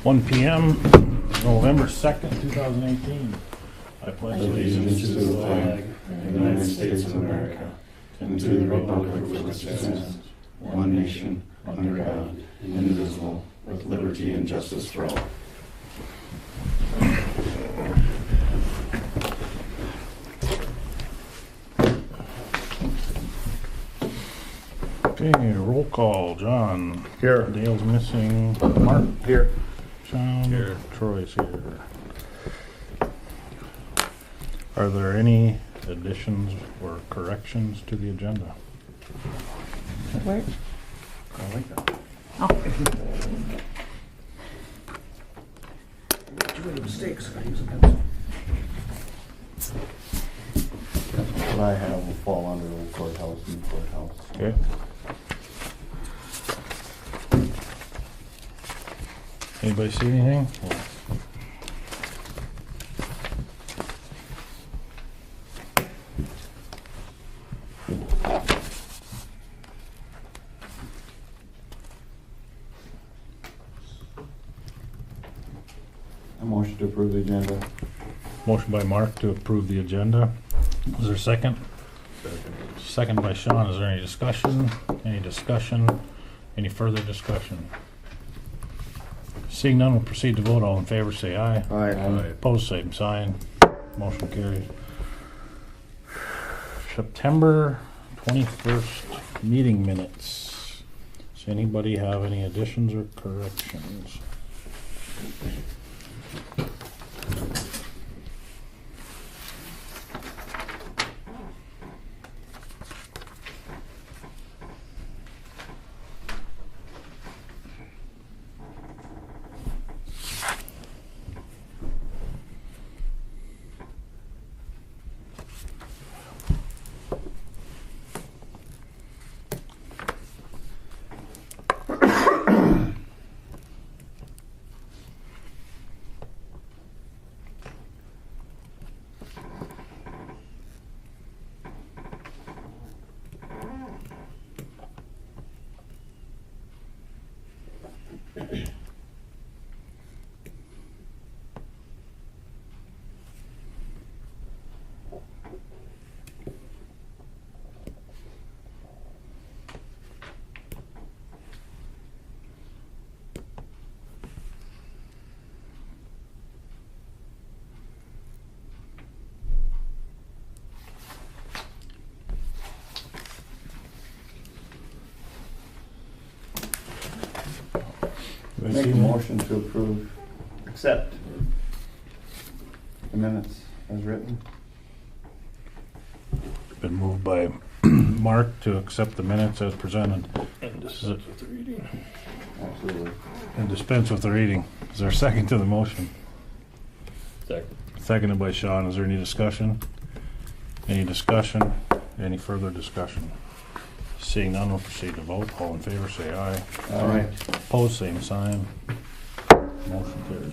1 p.m., November 2nd, 2018. I pledge Allegiance to the flag of the United States of America and to the republic for which it stands, one nation, under God, indivisible, with liberty and justice for all. Okay, roll call. John. Here. Dale's missing. Mark. Here. Sean. Here. Troy's here. Are there any additions or corrections to the agenda? Where? I like that. Oh. Too many mistakes. I use a pencil. What I have will fall under the courthouse and courthouse. Okay. Anybody see anything? A motion to approve the agenda. Motion by Mark to approve the agenda. Is there a second? Second by Sean. Is there any discussion? Any discussion? Any further discussion? Seeing none, we'll proceed to vote. All in favor, say aye. Aye. Opposed, same sign. Motion carries. September 21st meeting minutes. Does anybody have any additions or corrections? Make a motion to approve Accept. the minutes as written. Been moved by Mark to accept the minutes as presented. And dispense with the reading. Absolutely. And dispense with the reading. Is there a second to the motion? Second. Seconded by Sean. Is there any discussion? Any discussion? Any further discussion? Seeing none, we'll proceed to vote. All in favor, say aye. Aye. Opposed, same sign. Motion carried.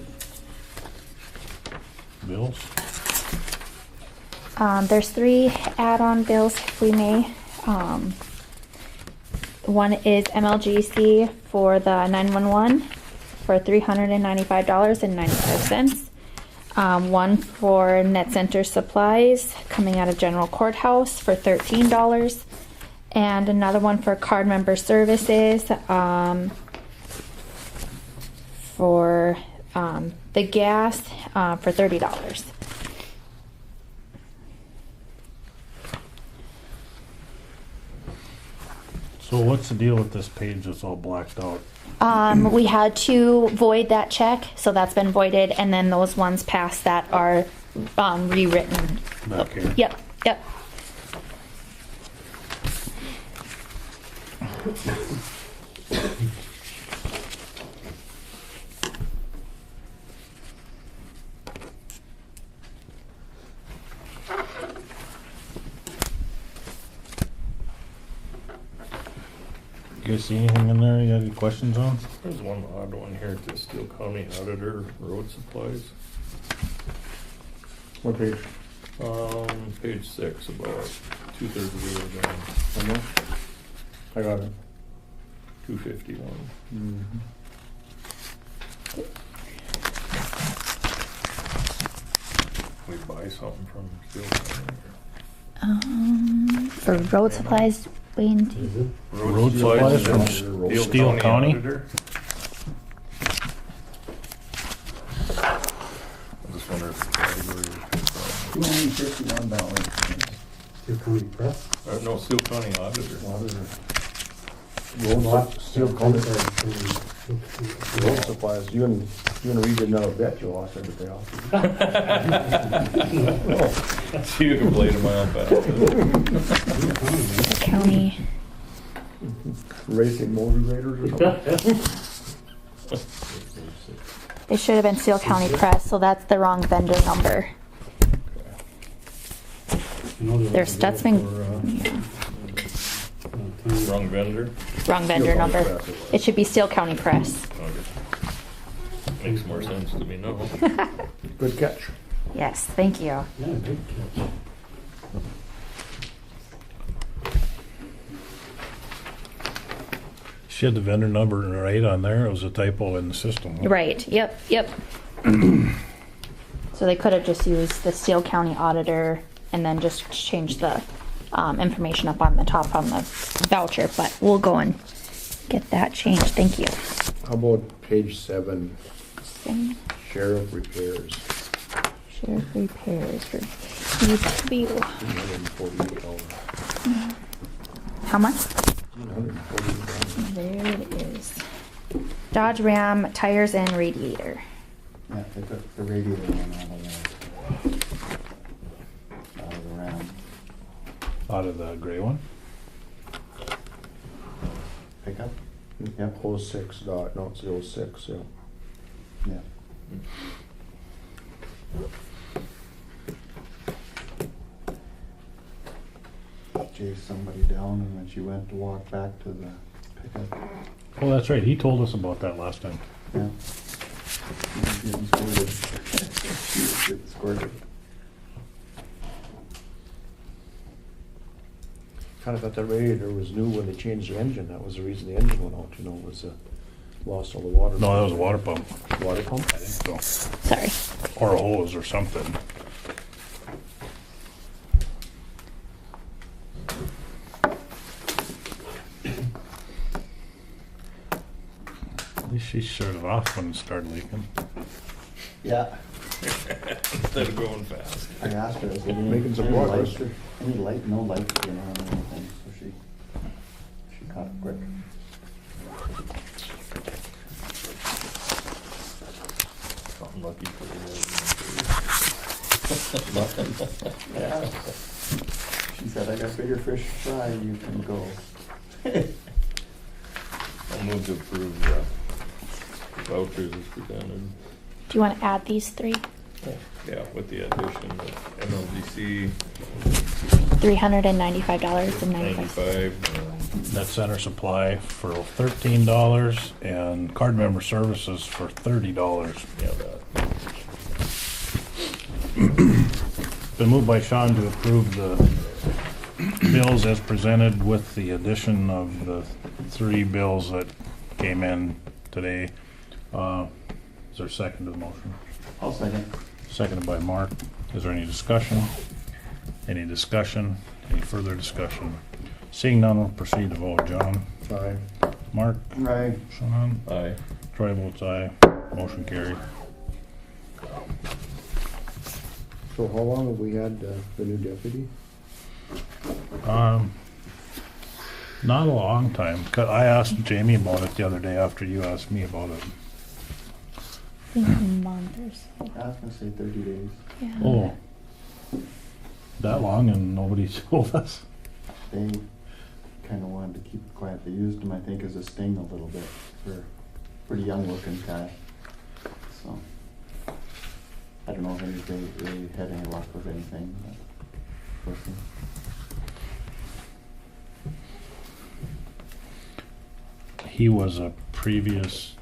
Bills? There's 3 add-on bills, if we may. One is MLGC for the 911 for $395.95. One for Net Center Supplies coming out of General Courthouse for $13. And another one for card member services for the gas for $30. So what's the deal with this page that's all blacked out? We had to void that check, so that's been voided, and then those ones past that are rewritten. Back here? Yep, yep. You guys see anything in there you got any questions on? There's one odd one here to Steele County Auditor Road Supplies. What page? Page 6, about 2/3 of the way down, How much? I got it. 251. something from Steel County. For road supplies, Wayne, Road supplies from Steel County? Auditor. I just wonder if the category $251. Steel County Press? no, Steel County Auditor. Steel County road supplies. You gonna read another bet you lost every day off. See, you can play to my own back. county. Racing motivators or something. It should have been Seal County Press, so that's the wrong vendor number. That's been Wrong vendor. wrong vendor number. It should be Seal County Press. Okay. Makes more sense to me now. Good catch. Yes, thank you. Yeah, good catch. She had the vendor number right on there. It was a typo in the system. Right, yep. So they could have just used the Seal County Auditor and then just changed the information up on the top on the voucher, but we'll go and get that changed. Thank you. How about page 7, sheriff repairs, Sheriff repairs for DPW. $148. How much? $148. There it is. Dodge Ram tires and radiator. Yeah, they took the radiator one out of the Ram. Out of the gray one? Pickup? Yep, 06 dot, no, it's the 06, yeah. Yeah. Chased somebody down and then she went to walk back to the pickup. Oh, that's right. He told us about that last time. Yeah. She was getting squirted. She was getting squirted. Kind of thought that radiator was new when they changed the engine. That was the reason the engine went out, was lost all the water. No, that was a water pump. Water pump? I think so. Sorry. Or a hose or something. At least she shut it off when it started leaking. Yeah. Instead of going fast. I asked her, I said, making some progress. Any light, no lights being on or anything, so she caught it quick. Unlucky for you. Yeah. She said, I got bigger fish to fry, you can go. I'll move to approve vouchers as presented. Do you want to add these three? Yeah, with the addition of MLGC $395.95. 95. Net center supply for $13 and card member services for $30. Yeah, that. Been moved by Sean to approve the bills as presented with the addition of the 3 bills that came in today. Is there a second to the motion? I'll second. Seconded by Mark. Is there any discussion? Any discussion? Any further discussion? Seeing none, we'll proceed to vote. John? Aye. Mark? Aye. Sean? Aye. Troy votes aye. Motion carried. So how long have we had the new deputy? Not a long time. 'Cause I asked Jamie about it the other day after you asked me about it. I think a month or so. I was gonna say 30 days. Yeah. Oh, that long and nobody told us? They kinda wanted to keep it quiet. They used him, I think, as a sting a little bit for a pretty young looking guy. So, I don't know if they really had any luck with anything, but we'll see. He was a previous,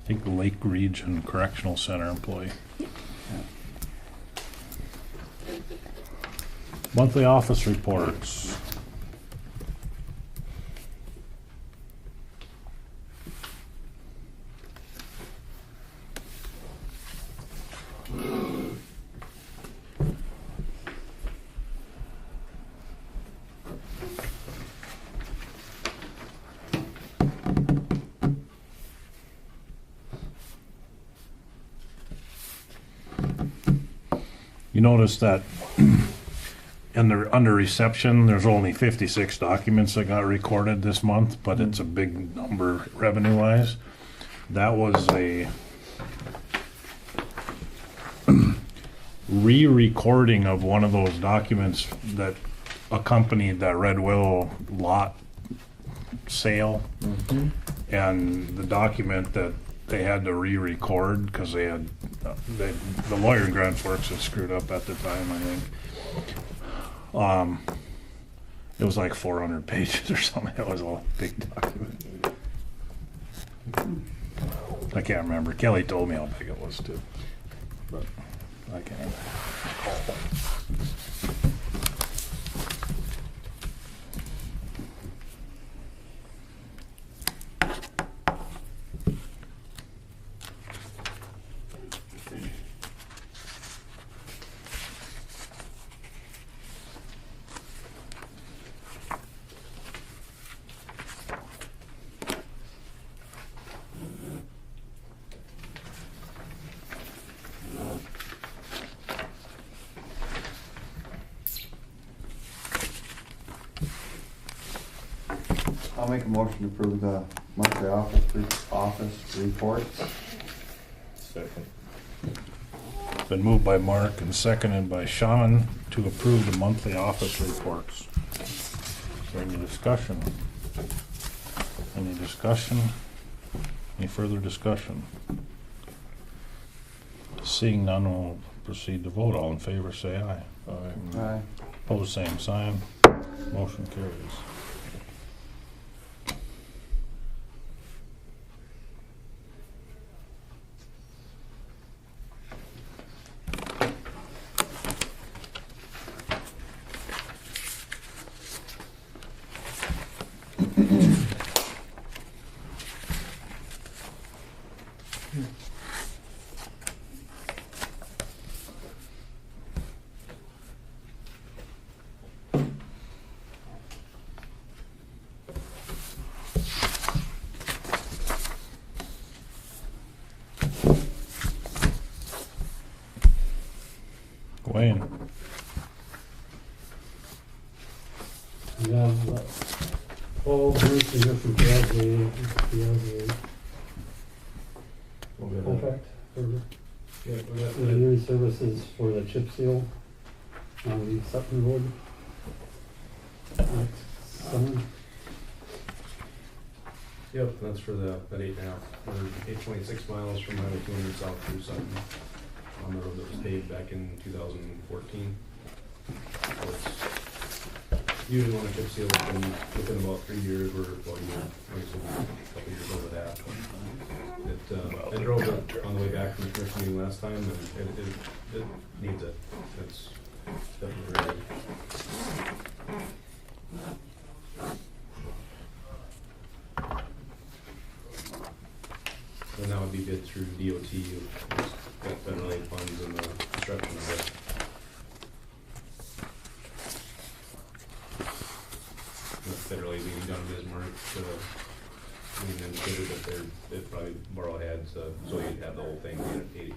I think, Lake Region Correctional Center employee. Monthly office reports. You notice that under reception, there's only 56 documents that got recorded this month, but it's a big number revenue-wise. That was a re-recording of one of those documents that accompanied that Red Willow lot sale. And the document that they had to re-record because they had the lawyer in Grand Forks had screwed up at the time, I think. It was like 400 pages or something. It was a big document. I can't remember. Kelly told me how big it was too, but I can't recall. I'll make a motion to approve the monthly office reports. Second. Been moved by Mark and seconded by Sean to approve the monthly office reports. Is there any discussion? Any discussion? Any further discussion? Seeing none, we'll proceed to vote. All in favor, say aye. Aye. Opposed, same sign. Motion carries. Wayne, Yeah, but all groups are from the contract for engineering services for the chip seal on Sutton Road. Next summer. Yep, that's for that 8.5, or 8.6 miles from Highway 200 south through Sutton, on the road that was paved back in 2014. So it's usually on a chip seal within about 3 years, or about a year, a couple years over that. I drove it on the way back from the commission meeting last time, and it needs it. It's definitely ready. And that would be bid through DOT, got federal aid funds in the construction of it. The federal aid being done in Bismarck, indicated that they'd probably borrow heads, so you'd have the whole thing at 80/20.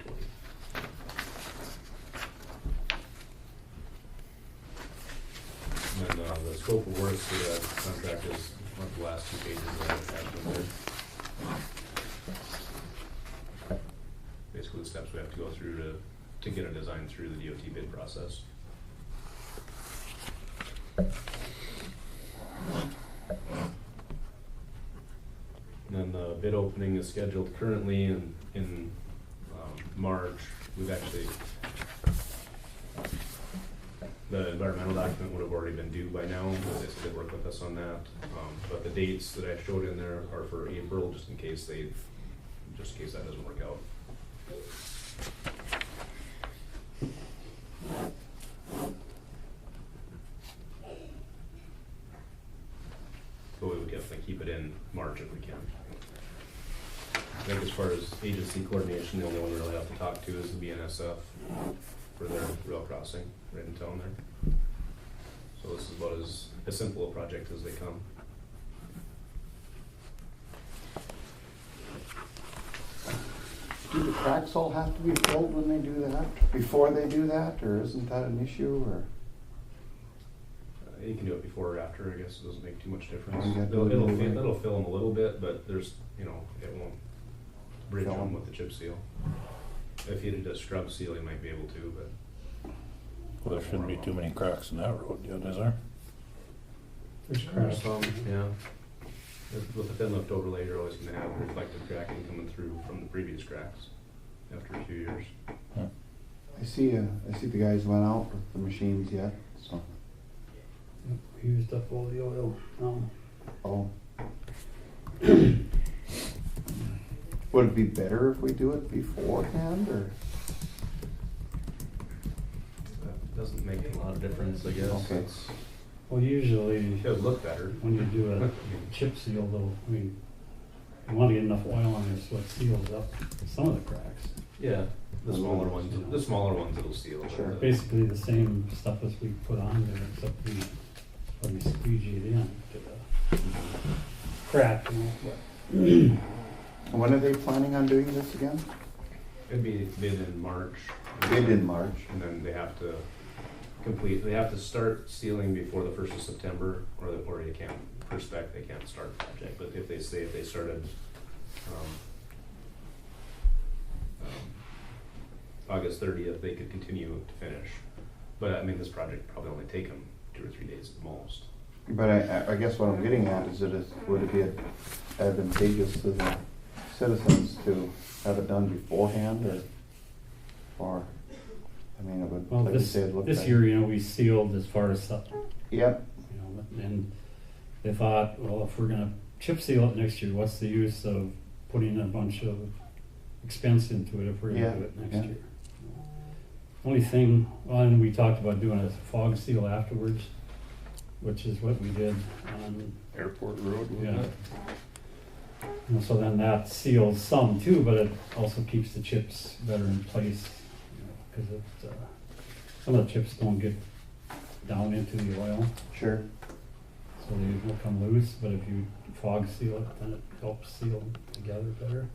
And then the scope of work for the contract is on the last 2 pages that I have in there. Basically the steps we have to go through to get a design through the DOT bid process. And then the bid opening is scheduled currently in March. We've actually, the environmental document would have already been due by now, but they did work with us on that. But the dates that I showed in there are for April, just in case that doesn't work out. But we would definitely keep it in March if we can. I think as far as agency coordination, the only one we really have to talk to is the BNSF for their rail crossing right in town there. So this is about as simple a project as they come. cracks all have to be filled when they do that, before they do that, or isn't that an issue, or? You can do it before or after, I guess, it doesn't make too much difference. You got to It'll, do it it'll, anyway. it'll fill them a little bit, but there's, you know, it won't bridge Fill 'em. them with the chip seal. If you did a scrub seal, you might be able to, but. Well, there shouldn't be too many cracks in that road yet, is there? There's There's cracks. some, yeah. With a thin lift overlay, you're always gonna have reflective cracking coming through from the previous cracks after a few years. I see the guys went out with the machines yet, so, We used up all the oil. oh. Would it be better if we do it beforehand, or? That doesn't make a lot of difference, I guess. Okay. It's, Well, usually, it would look better. when you do a chip seal though, I mean, you wanna get enough oil on there so it seals up some of the cracks. Yeah, the smaller ones it'll seal. but Sure. the- Basically the same stuff as we put on there, except we squeegee it in to the crack, you know, but When are they planning on doing this again? It'd be bid in March. Bid in March. And then they have to start sealing before the 1st of September, or you can't, per spec, they can't start the project. But if they started, August 30th, they could continue to finish. But I mean, this project probably only take them 2 or 3 days at the most. But I guess what I'm getting at is would it be advantageous to the citizens to have it done beforehand, or, I mean, it would, well, like you this said, look. year, you know, we sealed as far as stuff, Yep, you know, and they thought, well, if we're gonna chip seal it next year, what's the use of putting a bunch of expense into it if we're Yeah, gonna do it next yeah. year? Only thing, well, and we talked about doing a fog seal afterwards, which is what we did on, Airport Road, wasn't yeah. it? You know, so then that seals some too, but it also keeps the chips better in place, you know, cause some of the chips don't get down into the oil, sure. so they will come loose, but if you fog seal it, then it helps seal them together better.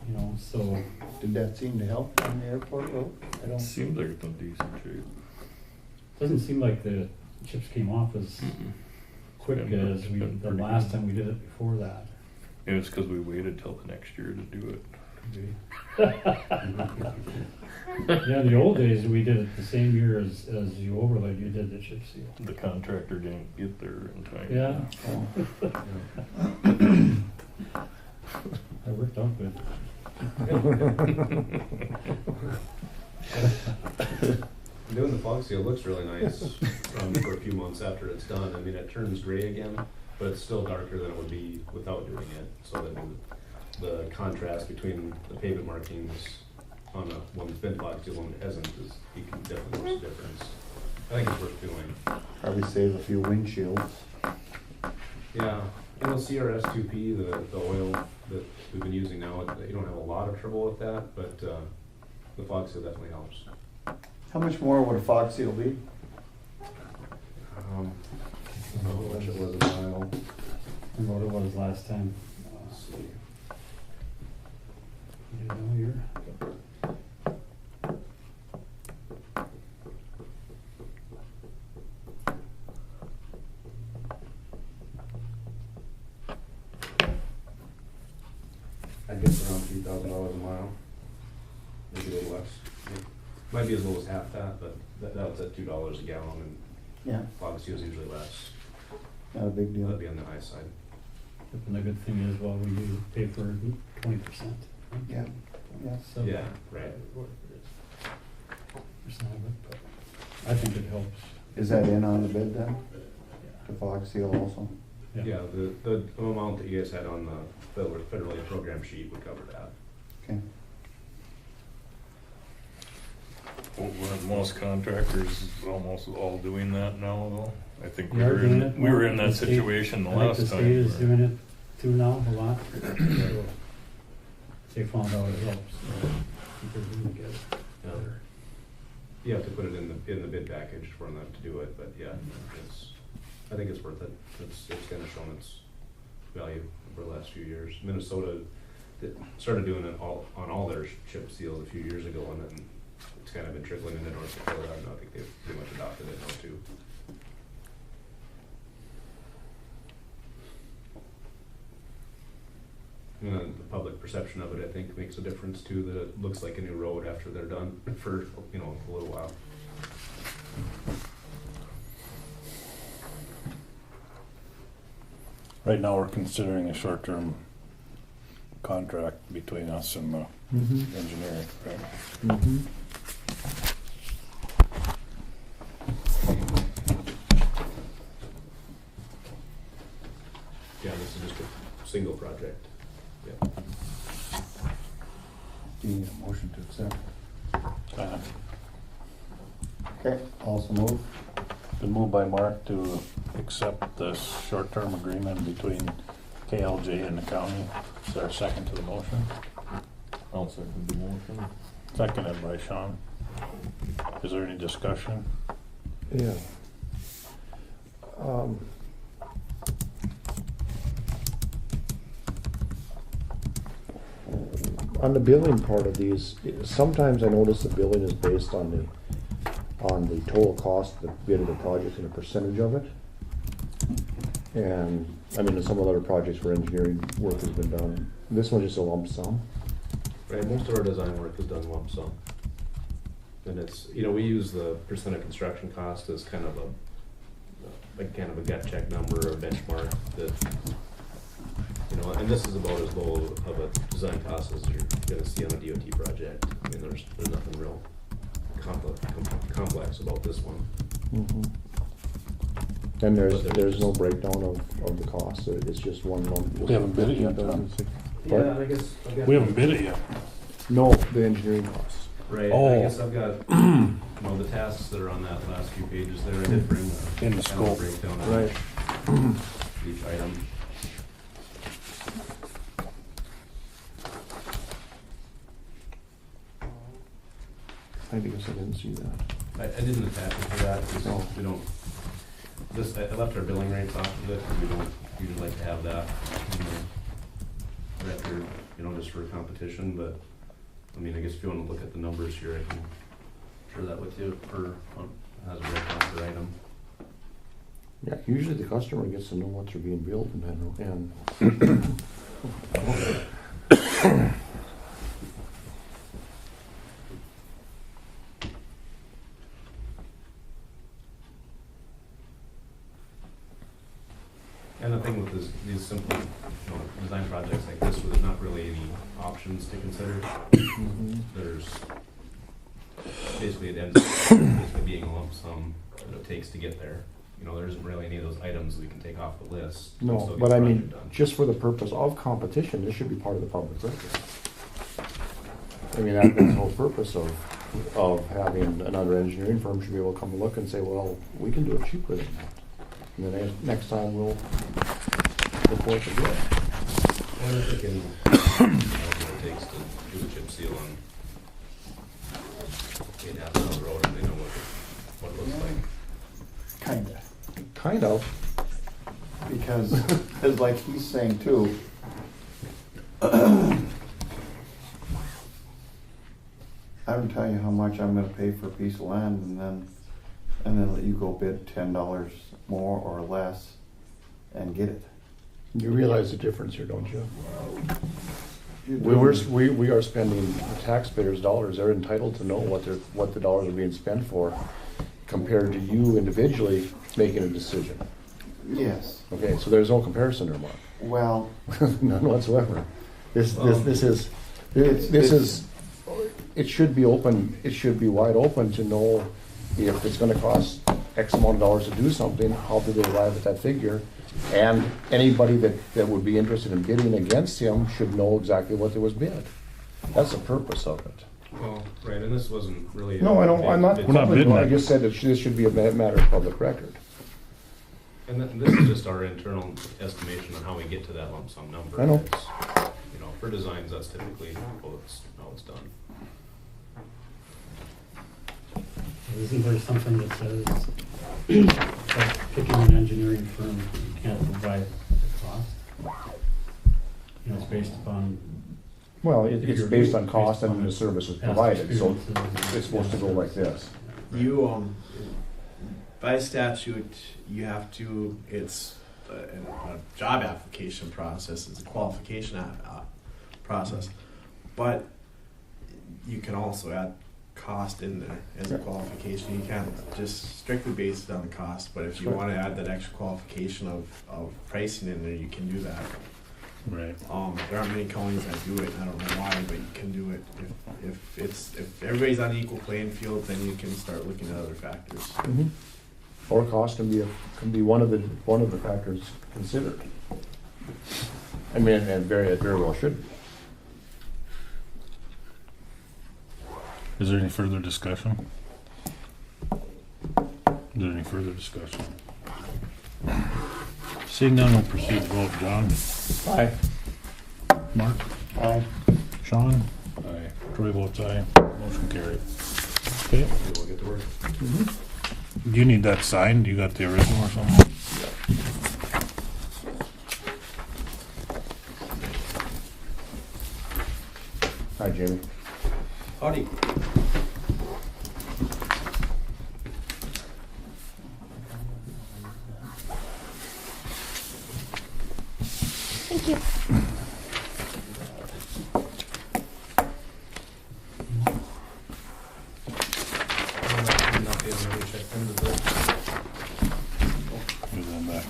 You know, so, Did that seem to help on the airport road? I It don't. seems like it's in decent shape. doesn't seem like the chips came off as quick Been- as it's been the pretty last good. time we did it before that. Maybe it's because we waited till the next year to do it. Yeah, in the old days, we did it the same year as you overlaid, you did the chip seal. The contractor didn't get there in time. Yeah, Oh. that worked out good. Doing the fog seal looks really nice for a few months after it's done. I mean, it turns gray again, but it's still darker than it would be without doing it. So that the contrast between the pavement markings on the one that's been fog seal and one that hasn't is, you can definitely notice a difference. I think it's worth doing. Probably save a few windshields. Yeah, you know, CRS2P, the oil that we've been using now, you don't have a lot of trouble with that, but the fog seal definitely helps. How much more would a fog seal be? I don't know how much it was a mile. And what it was last time. Let's see. You know, you're. I guess around $3,000 a mile, maybe a little less. Might be as low as half that, but that's at $2 a gallon, and Yeah, fog seal is usually less. not a big That'd deal. be on the high side. And the good thing is, well, we do pay for 20%. Yeah, yeah. So Yeah, right. percent of it, but I think it helps. Is that in on the bid then? Yeah. The fog seal also? Yeah, the amount that you guys had on the federal aid program sheet would cover that. Okay. Well, weren't most contractors almost all doing that now, though? I think We are doing it we were more. in that The state- situation the I think last the time. state is where- doing it too now, a lot. So they found out it helps. So people do get it better. You have to put it in the bid package for them to do it, but yeah, I think it's worth it. It's kind of shown its value over the last few years. Minnesota started doing it on all their chip seals a few years ago, and then it's kind of been trickling into North Dakota. I think they've pretty much adopted it now too. And the public perception of it, I think, makes a difference too, that it looks like a new road after they're done for, you know, a little while. Right now, we're considering a short-term contract between us and the engineering, right? Mm-hmm. Yeah, this is just a single project. Yeah. Do you need a motion to accept? Uh, Okay, also move. Been moved by Mark to accept this short-term agreement between KLJ and the county. Is there a second to the motion? I'll second the motion. Seconded by Sean. Is there any discussion? Yeah. On the billing part of these, sometimes I notice the billing is based on the total cost of the bid of the project and a percentage of it. And, I mean, in some of the other projects where engineering work has been done, this one's just a lump sum. Right, most of our design work is done lump sum. And it's, you know, we use the percent of construction cost as kind of like kind of a gut check number or benchmark that, you know, and this is about as low of a design cost as you're gonna see on a DOT project. I mean, there's nothing real complex about this one. And But there's no breakdown of the cost, it's just one lump. We haven't bid it yet, Tom. Yeah, I guess I've got. We haven't bid it yet. No, the engineering costs. Right, Oh. I guess I've got, you know, the tasks that are on that last few pages there, I did bring In the kind of a scope. breakdown of Right. each item. I guess I didn't see that. I didn't attach it to that, because No. we don't, this, I left our billing rates off of it, because we don't usually like to have that in the record, you know, just for competition, but, I mean, I guess if you wanna look at the numbers here, I can share that with you, or, as a breakdown per item. Yeah, usually the customer gets to know what they're being billed and And the thing with these simple, you know, design projects like this, where there's not really any options to consider, there's, basically it ends up basically being a lump sum that it takes to get there. You know, there isn't really any of those items we can take off the list. and no, still get but the I project mean, done. just for the purpose of competition, this should be part of the public record. I mean, that's the whole purpose of having another engineering firm should be able to come and look and say, well, we can do it cheaper than that. And then next time we'll report the bid. And if they can, you know, what it takes to do the chip seal on 8.5 miles road, and they know what it looks like. Kind of, because like he's saying too, I don't tell you how much I'm gonna pay for a piece of land and then let you go bid $10 more or less and get it. You realize the difference here, don't you? You're We are spending the taxpayers' dollars, they're entitled to know what the dollars are being spent for, compared to you individually making a decision. Yes, Okay, so there's no comparison there, Mark. well, None whatsoever. This is, it should be open, it should be wide open to know if it's gonna cost X amount of dollars to do something, how do they arrive at that figure? And anybody that would be interested in bidding against him should know exactly what there was bid. That's the purpose of it. Well, right, and this wasn't really. No, I don't, I'm not, It's- We're not bidding I it. just said that this should be a matter of public record. And this is just our internal estimation on how we get to that lump sum number. I know. It's, you know, for designs, that's typically how it's done. Isn't there something that says, like picking an engineering firm, you can't provide the cost? You know, it's based upon Well, If it's you're based on based cost and on the services past provided, so experiences. it's supposed to go like this. You, by statute, you have to, it's a job application process, it's a qualification process. But you can also add cost in there as a Yeah. qualification. You can't just strictly base it on the cost, but if you Right. want to add that extra qualification of pricing in there, you can do that. Right. There aren't many counties that do it, and I don't know why, but you can do it. If everybody's on an equal playing field, then you can start looking at other factors. Mhm. Or cost can be one of the factors considered. I mean, and it very well should be. Is there any further discussion? Is there any further discussion? Seeing none, we'll proceed to vote. John? Aye. Mark? Aye. Sean? Aye. Troy votes aye. Motion carried. Okay. We'll get to work. Do you need that signed? You got the original or something? Hi, Jamie. Howdy. Thank you. Give them back.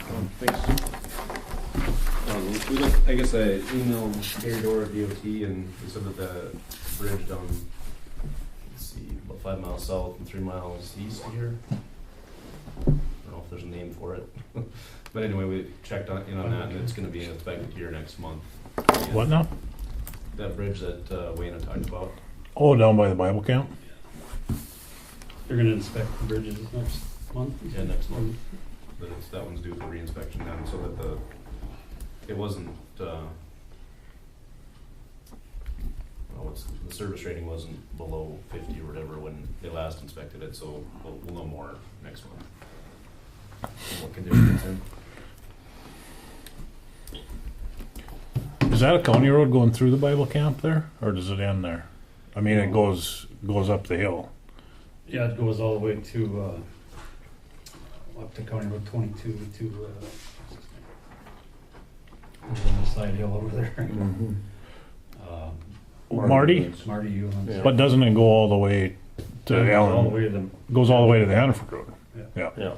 I guess I emailed Gary Dora DOT and he said that the bridge down, let's see, about 5 miles south and 3 miles east of here. I don't know if there's a name for it. But anyway, we checked in on that and it's gonna be inspected here next month. What now? That bridge that Wayne had talked about. Oh, down by the Bible camp? You're gonna inspect the bridges next month? Yeah, next month. But that one's due for re-inspection then, so that it wasn't, the service rating wasn't below 50 or whatever when they last inspected it, so we'll know more next month. What condition it's in. Is that a county road going through the Bible camp there, or does it end there? I mean, it goes up the hill. Yeah, it goes all the way to, up to County Road 22 to, what's his name? On the side hill over there. Mhm. Marty? Marty Ewan's. Yeah. But doesn't it go all the way to All the Allen? way to the. Goes all the way to the Hannaford Road? Yeah. Yeah. Yeah.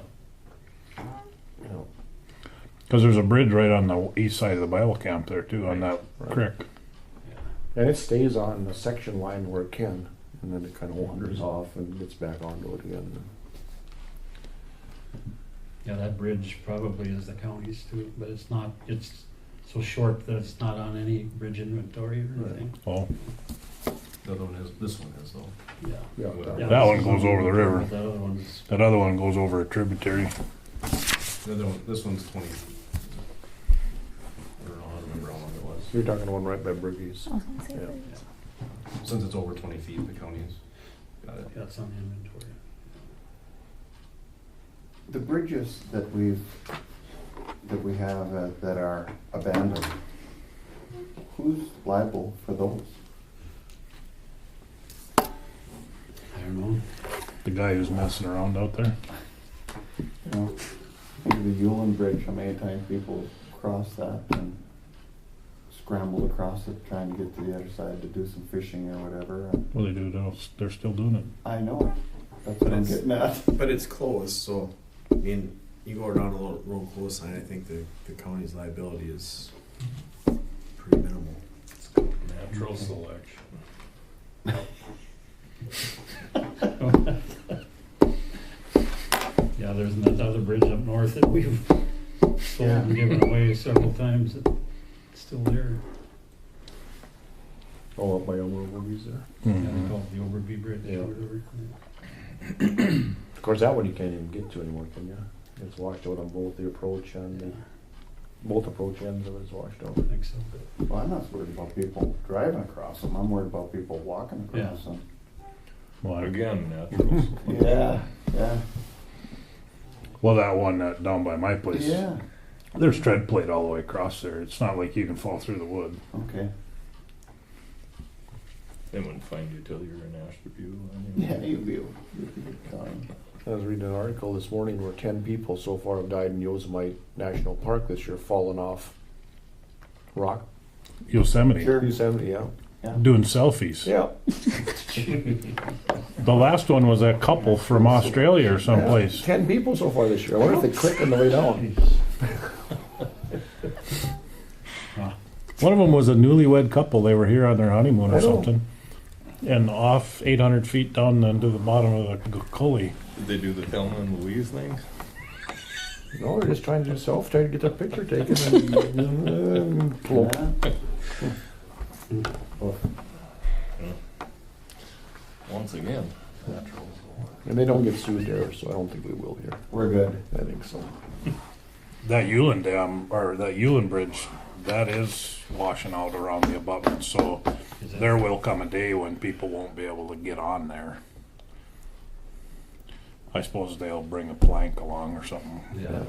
Because there's a bridge right on the east side of the Bible camp there too, on that Right. creek. And it stays on the section line where it can, and then it kind of wanders off and gets back onto it again. Yeah, that bridge probably is the county's too, but it's not, it's so short that it's not on any bridge inventory or anything. Oh, The other one is, this one is though. Yeah. Yeah. Yeah, That this one is goes over the river. That other one's, that other one goes over a tributary. The other one, this one's 20. I don't know, I don't remember how long it was. You're talking the one right by Briggs. I was gonna say Yeah. that. Since it's over 20 feet, the county's got it. yeah, it's on inventory. The bridges that we have that are abandoned, who's liable for those? I don't know. The guy who's messing around out there. You know, maybe the Yulin Bridge, how many times people cross that and scramble across it trying to get to the other side to do some fishing or whatever. Well, they do. They're still doing it. I know, that's what I'm getting at. But it's closed, so, I mean, you go down a little road close sign, I think the county's liability is pretty minimal. Natural selection. Yeah, there's another bridge up north that we've sold and given away several times. It's still there. Oh, up by Overby's there. Yeah, they Mhm. call it the Overby Bridge Yeah. or whatever. Of course, that one you can't even get to anymore, can you? It's washed out on both the approach and the, both approach ends of it's washed out. I think so. Well, I'm not worried about people driving across them, I'm worried about people walking across them. Well, Again, natural selection. Yeah, yeah, well, that one down by my place. yeah, There's tread plate all the way across there. It's not like you can fall through the wood. okay. They wouldn't find you till you're in Ashton View. Yeah, you'll be fine. I was reading an article this morning where 10 people so far have died in Yosemite National Park this year, falling off rock. Yosemite, Yosemite, yeah. doing selfies. Yeah. The last one was that couple from Australia or someplace. 10 people so far this year. I wonder if they clicked on the way down. One of them was a newlywed couple. They were here on their honeymoon I or know. something. And off 800 feet down into the bottom of the gully. Did they do the Thelma and Louise thing? No, they're just trying to do self, trying to get their picture taken and float. Once again. And they don't get sued there, so I don't think we will here. We're good. I think so. That Yulin Dam, or that Yulin Bridge, that is washing out around the abutment. So there will come a day when people won't be able to get on there. I suppose they'll bring a plank along or something. Yeah.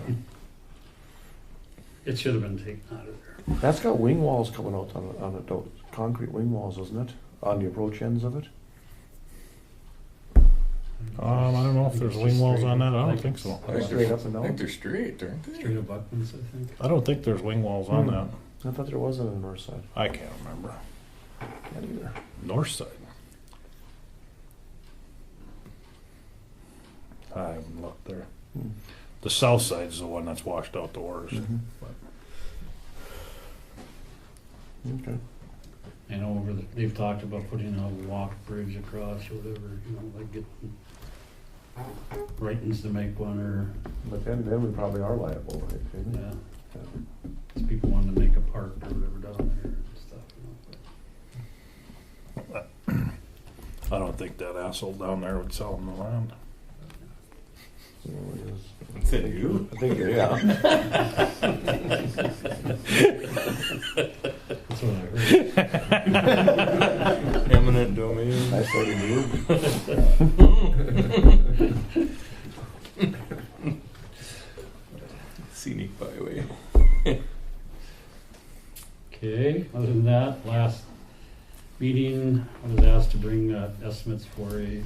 It should have been taken out of there. That's got wing walls coming out on it, though. Concrete wing walls, isn't it? On the approach ends of it? I don't know if there's wing walls on that. I don't think so. Straight up and I think down? they're straight, aren't they? Straight abutments, I think. I don't think there's wing walls on that. I thought there was on the north side. I can't remember. Can't either. North side. I haven't looked there. Hmm. The south side's the one that's washed out the worst. Mhm. Okay. I know they've talked about putting a walk bridge across or whatever, like getting Brightons to make one or, But then we probably are liable, right? Isn't it? yeah. Because people wanting to make a park or whatever down there and stuff, I don't think that asshole down there would sell them the land. So it is. It's in you. I think, yeah. That's what I heard. Eminent domain. I started to Scenic byway. Okay, other than that, last meeting, I was asked to bring estimates for a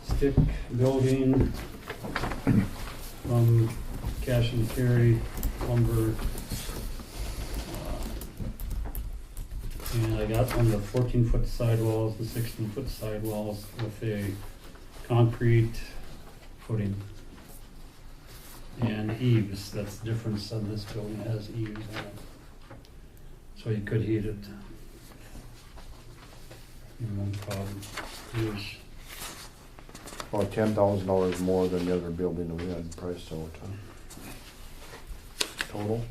stick building from Cash and Carry Lumber. And I got on the 14-foot sidewalls and 16-foot sidewalls with a concrete footing. And eaves, that's the difference on this building, it has eaves on it. So you could heat it. No problem. Here's about $10,000 more than the other building that we had priced out. Total.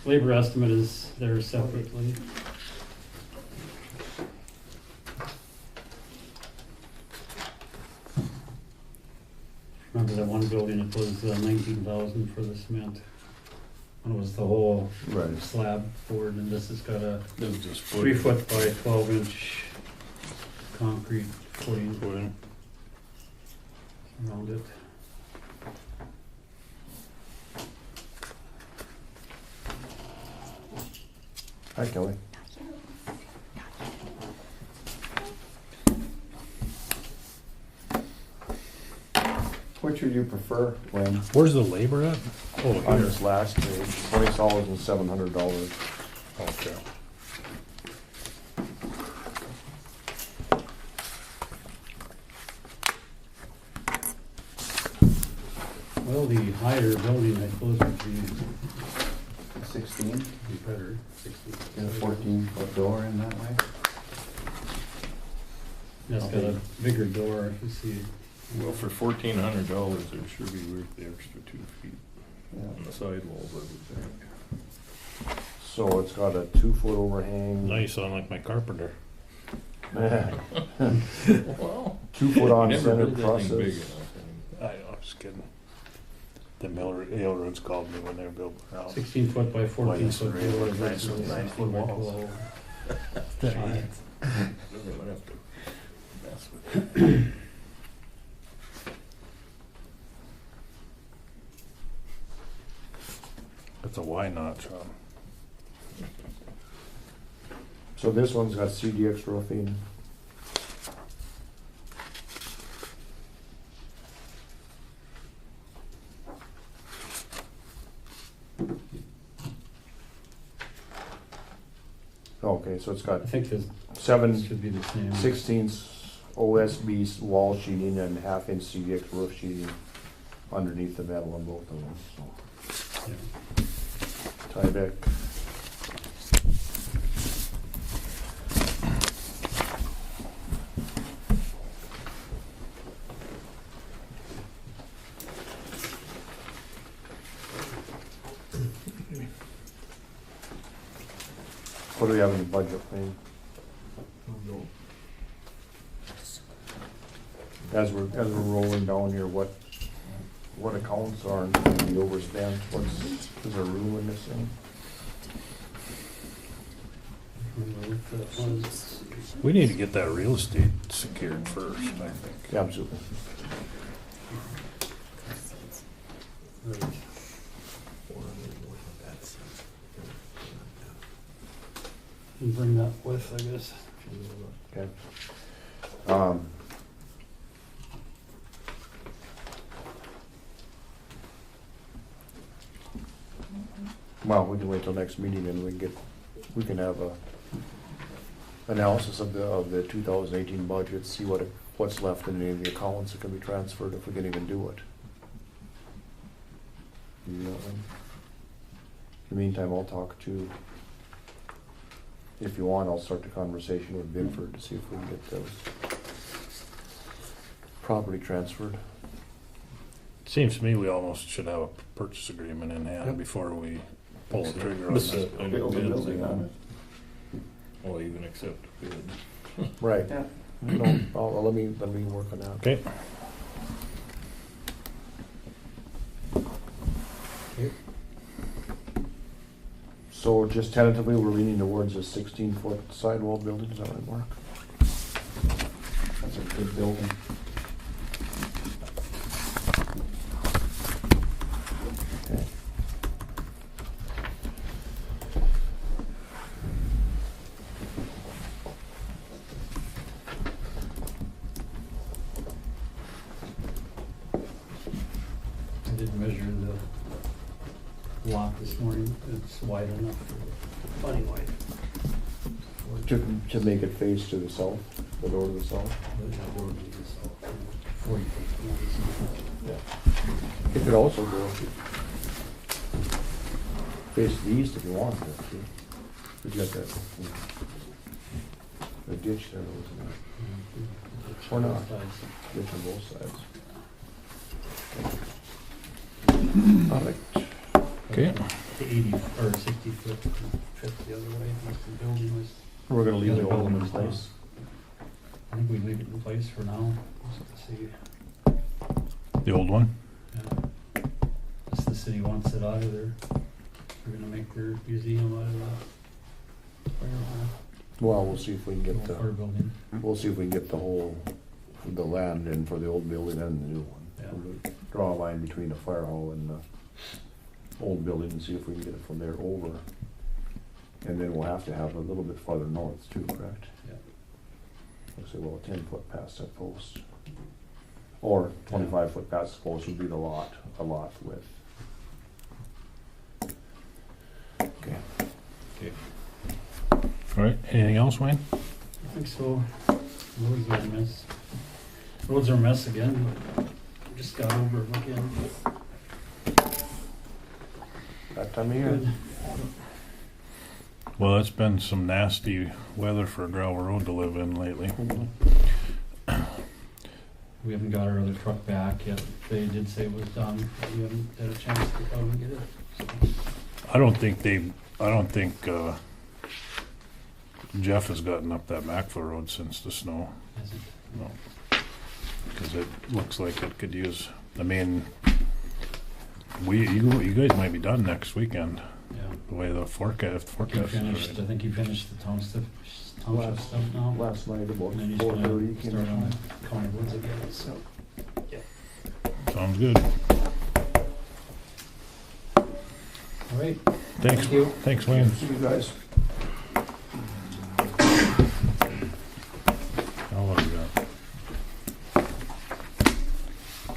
labor estimate is there separately. Remember that one building, it was 19,000 for the cement. And it was the whole Right. slab board, and this has got a This is just 3-foot by 12-inch concrete footing around it. Hi, Kelly. Which would you prefer, Lynn? Where's the labor at? Oh, On here. this last page, $20,700. Okay. Well, the higher building, I suppose, would be 16, better. 16. get a 14-foot door in that way. That's got a bigger door, if you see. Well, for $1,400, it should be worth the extra 2 feet Yeah. on the sidewalls, I would think. So it's got a 2-foot overhang. Now you sound like my carpenter. Well, 2-foot on never center built anything big process. enough. I know, I'm just kidding. The railroads called me when they were building their house. 16 foot by 14 Nice foot rail, door nice versus with 9 nice foot by walls. 12. Giants. Doesn't even have to mess with it. It's a why not, Sean? So this one's got CDX roofing. Okay, so it's got I think this seven should be the same. 16 OSB wall sheeting and half-inch CDX roof sheeting underneath the metal on both of them, so. Yeah. Tyvek. What do we have in the budget, Wayne? As we're rolling down here, what accounts are the overspent? Is there room in this thing? We need to get that real estate secured first, I think. Yeah, absolutely. Right. And bring that with, I guess. Okay. Well, we can wait till next meeting and we can have a analysis of the 2018 budget, see what's left in any of the accounts that can be transferred if we can even do it. You know, in the meantime, I'll talk to, if you want, I'll start the conversation with Binford to see if we can get those property transferred. Seems to me we almost should have a purchase agreement in hand Yep. before we pull the trigger on This this. is any bids they want. Well, even accept bids. Right. No, let me work on that. Okay, So just tentatively, we're leaning towards a 16-foot sidewall building, is that right, Mark? That's a good building. Okay. I did measure the lot this morning. It's wide enough for, plenty wide. To make it face to the south, the door to the south. 40 foot. Yeah. It could also go face the east if you wanted to, too. But you got that, the ditch there, wasn't it? Or not. Ditch on both sides. All right. okay. The 80 or 60 foot trip the other way, like the building was. We're gonna leave The the other old one in building was place. I think we leave it in place for now. Just to see. The old one? Yeah. If the city wants it out of there, we're gonna make their museum out of the fire hall, Well, we'll see if we can get fire the, building. we'll see if we can get the land in for the old building and the new one. Yeah. We'll draw a line between the fire hall and the old building and see if we can get it from there over. And then we'll have to have a little bit farther north too, correct? Yeah. Let's say, well, 10 foot past that post. Or 25 foot past the post would be a lot width. Okay. All right, anything else, Wayne? I think so. Roads are a mess. Roads are a mess again, but we just got over it again. That time of year. Good. Well, it's been some nasty weather for a gravel road to live in lately. We haven't got our other truck back yet. They did say it was done, but we haven't had a chance to probably get it. So, I don't think Jeff has gotten up that Macville Road since the snow. hasn't- No. Because it looks like it could use, I mean, you guys might be done next weekend, Yeah. the way the He forecast finished, is. I think he finished the township Last- stuff now. Last night about And then he's 4:30 gonna came start on in. the county woods again, so. Sounds good. All right. Thanks, Thank you. thanks, Wayne. See you guys.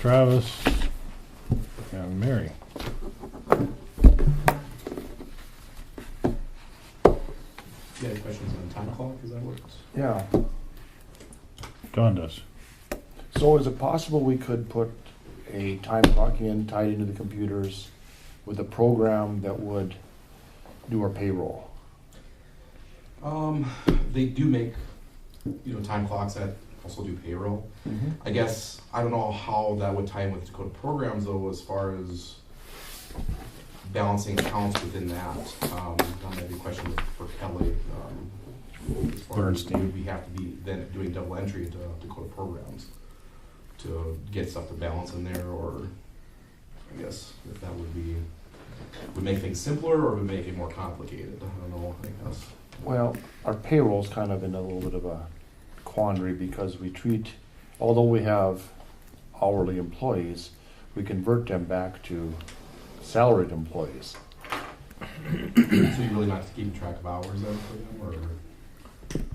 Travis, and Mary. You had questions on time clock, is that what? Yeah. John does. So is it possible we could put a time clock in, tied into the computers with a program that would do our payroll? They do make, time clocks that also do payroll. I guess, I don't know how that would tie in with Dakota programs though, as far as balancing accounts within that. That might be a question for Kelly. As far as Bernstein. we have to be then doing double entry into Dakota programs to get stuff to balance in there, or I guess if that would make things simpler or would make it more complicated. I don't know, I guess. Well, our payroll's kind of in a little bit of a quandary because we treat, although we have hourly employees, we convert them back to salaried employees. So you're really not keeping track of hours then for them,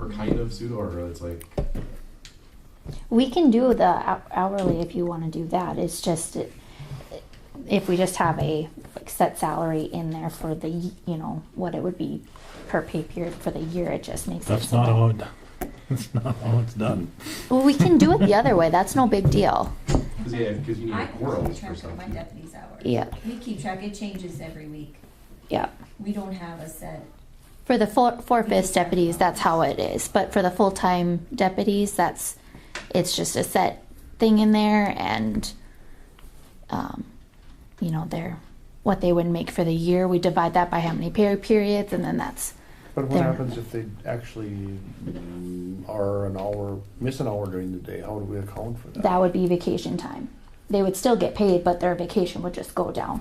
or kind of pseudo, or it's like, We can do the hourly if you want to do that. It's just if we just have a set salary in there for the, what it would be per pay period for the year, it just makes it. That's not how it, that's not how it's done. Well, we can do it the other way. That's no big deal. because you need I more keep hours for track of stuff. my deputies' hours. Yeah, We keep track, it changes every week. yeah. We don't have a set, For the four-fifths deputies, that's how it is. But for the full-time deputies, it's just a set thing in there, and they're what they would make for the year. We divide that by how many pay periods, and then that's. But what There. happens if they actually miss an hour during the day? How do we account for that? That would be vacation time. They would still get paid, but their vacation would just go down.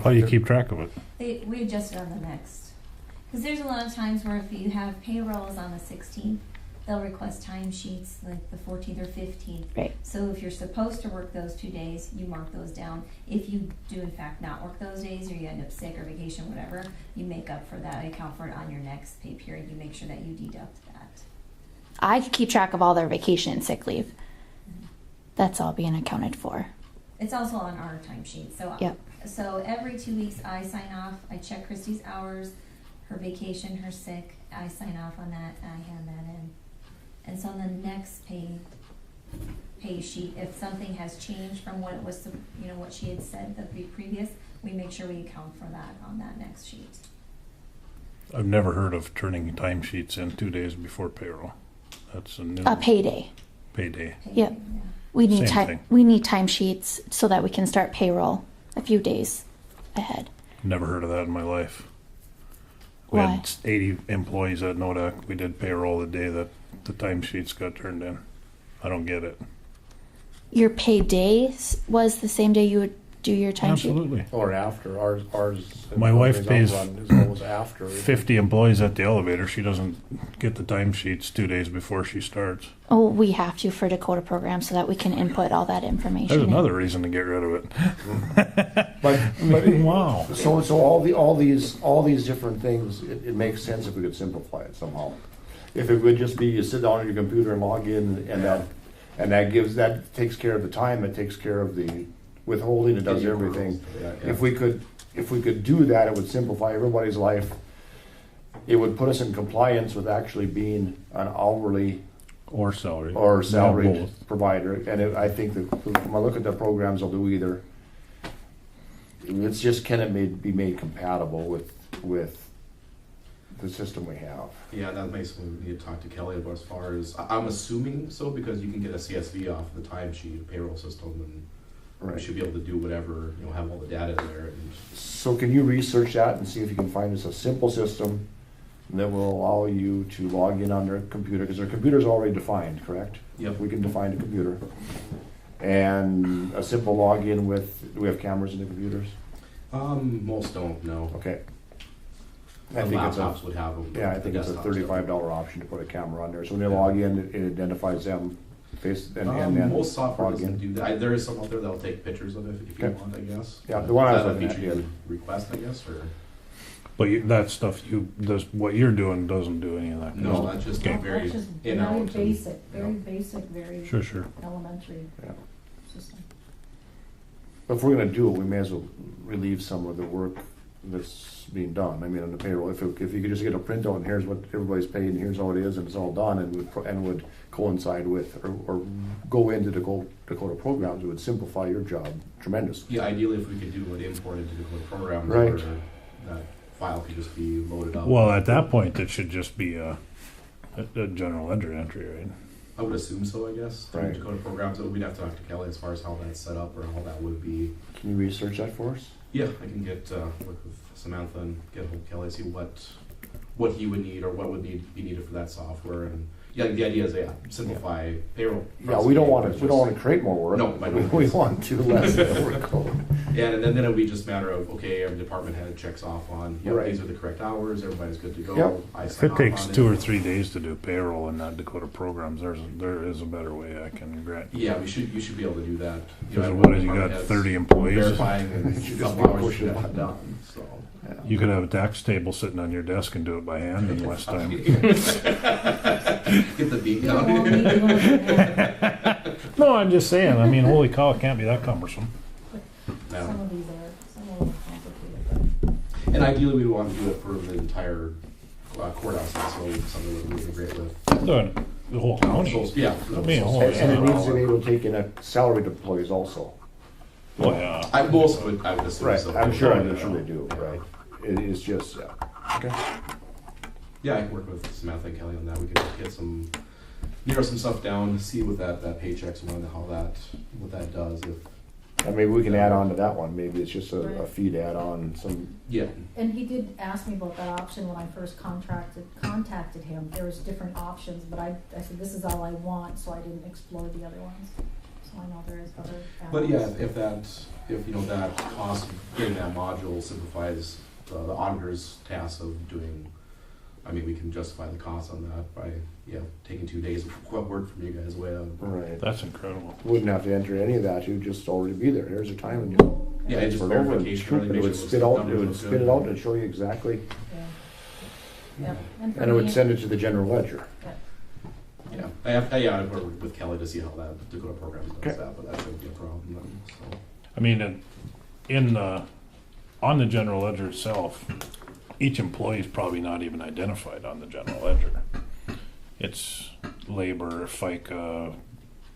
How do you keep track of it? we adjust it on the next. Because there's a lot of times where if you have payrolls on the 16th, they'll request timesheets like the 14th or 15th. Right. So if you're supposed to work those 2 days, you mark those down. If you do in fact not work those days, or you end up sick or vacation, whatever, you make up for that, account for it on your next pay period. You make sure that you deduct that. I keep track of all their vacation and sick leave. That's all being accounted for. It's also on our timesheet, so. Yep. So every 2 weeks, I sign off, I check Christy's hours, her vacation, her sick, I sign off on that, I hand that in. And so on the next pay sheet, if something has changed from what it was, what she had said the previous, we make sure we account for that on that next sheet. I've never heard of turning timesheets in 2 days before payroll. That's a new A payday. payday. Yep. Yeah. We need Same time. thing. We need timesheets so that we can start payroll a few days ahead. Never heard of that in my life. We Why? had 80 employees at NODAC. We did payroll the day that the timesheets got turned in. I don't get it. Your payday was the same day you would do your timesheet. Absolutely. Or after ours. My wife pays is always after. 50 employees at the elevator. She doesn't get the timesheets 2 days before she starts. Oh, we have to for Dakota program so that we can input all that information. There's in. another reason to get rid of it. But Wow. So all these different things, it makes sense if we could simplify it somehow. If it would just be you sit down on your computer and log in, and that takes care of the time, it takes care of the withholding, it does everything. If we could do that, it would simplify everybody's life. It would put us in compliance with actually being an hourly Or salary. or Not salaried both. provider. And I think that when I look at the programs, I'll do either. It's just, can it be made compatible with the system we have? Yeah, that makes something we need to talk to Kelly about as far as, I'm assuming so, because you can get a CSV off the timesheet payroll system, and we Right. should be able to do whatever, have all the data there. And So can you research that and see if you can find us a simple system that will allow you to log in on their computer, because their computer's already defined, correct? Yep. We can define a computer. And a simple login do we have cameras in the computers? Most don't know. Okay. Laptops would have them. Yeah, I think it's a $35 option to put a camera on there. So when they log in, it identifies them face and then Most software log doesn't in. do that. There is some out there that'll take pictures of it if you Okay. want, I guess. Yeah, the one I was Is that a looking at feature you did. could request, I guess, or? But that stuff what you're doing doesn't do any of that. No, that's just Okay. very That's just in very out. basic, and- very basic, very Sure. elementary Yeah. system. But if we're gonna do it, we may as well relieve some of the work that's being done. I mean, on the payroll, if you could just get a printout and here's what everybody's paid and here's how it is and it's all done and would coincide with or go into Dakota programs, it would simplify your job tremendously. Yeah, ideally, if we could do an import into the program, Right. where that file could just be loaded up. Well, at that point, it should just be a general ledger entry, right? I would assume so, I guess. Through Right. Dakota programs, but we'd have to talk to Kelly as far as how that's set up or how that would be. Can you research that for us? Yeah, I can get work with Samantha and get hold of Kelly, see what he would need or what would be needed for that software. And yeah, the idea is simplify payroll. Yeah, we don't want to create more work. No, by no we means. want to lessen the workload. Yeah, and then it'll be just a matter of, okay, every department head checks off on, yep, Right. these are the correct hours, everybody's good to go. Yep. I If sign it off takes on 2 or 3 days to do payroll in that Dakota programs, there is a better way I can grant. Yeah, you should be able to do that. Because what is, you got department 30 heads employees? Verifying in a Just couple hours, push you the should have it button. done, so. You could have a tax table sitting on your desk and do it by hand in less time. Get the beat You won't down. need to go to No, I'm just saying, I mean, holy cow, it can't be that cumbersome. No. some of these are, some of them are complicated. And ideally, we want to do it for the entire courthouse, so something that we integrate with. The whole county. So, yeah. I mean, so- And it needs to be able to take in a salaried employees also. Oh, yeah. Most of it, I would assume. Right, so. I'm sure they do, right. It is just, okay. Yeah, I can work with Samantha and Kelly on that. We could get narrow some stuff down, see what that paycheck's one, what that does. If And maybe we can add on to that one, maybe it's just a feed add on some, yeah, And he did ask me about that option when I first contacted him. There was different options, but I said, this is all I want, so I didn't explore the other ones. So I know there is other but yeah, add-ons. if that cost of getting that module simplifies the auditor's task of doing. I mean, we can justify the cost on that by taking 2 days of work from you guys away. right. That's incredible. Wouldn't have to enter any of that, you'd just already be there, here's your time and you. Yeah, it's just transfer it over and verification, scoop really it. make It would sure spit those out, numbers it would look spit good. it out and show you exactly, Yeah. for and it would me, send it to the general ledger. Yeah, I have to work with Kelly to see how that Dakota program does Okay. that, but that shouldn't be a problem then, so. I mean, on the general ledger itself, each employee is probably not even identified on the general ledger. It's labor, FICA,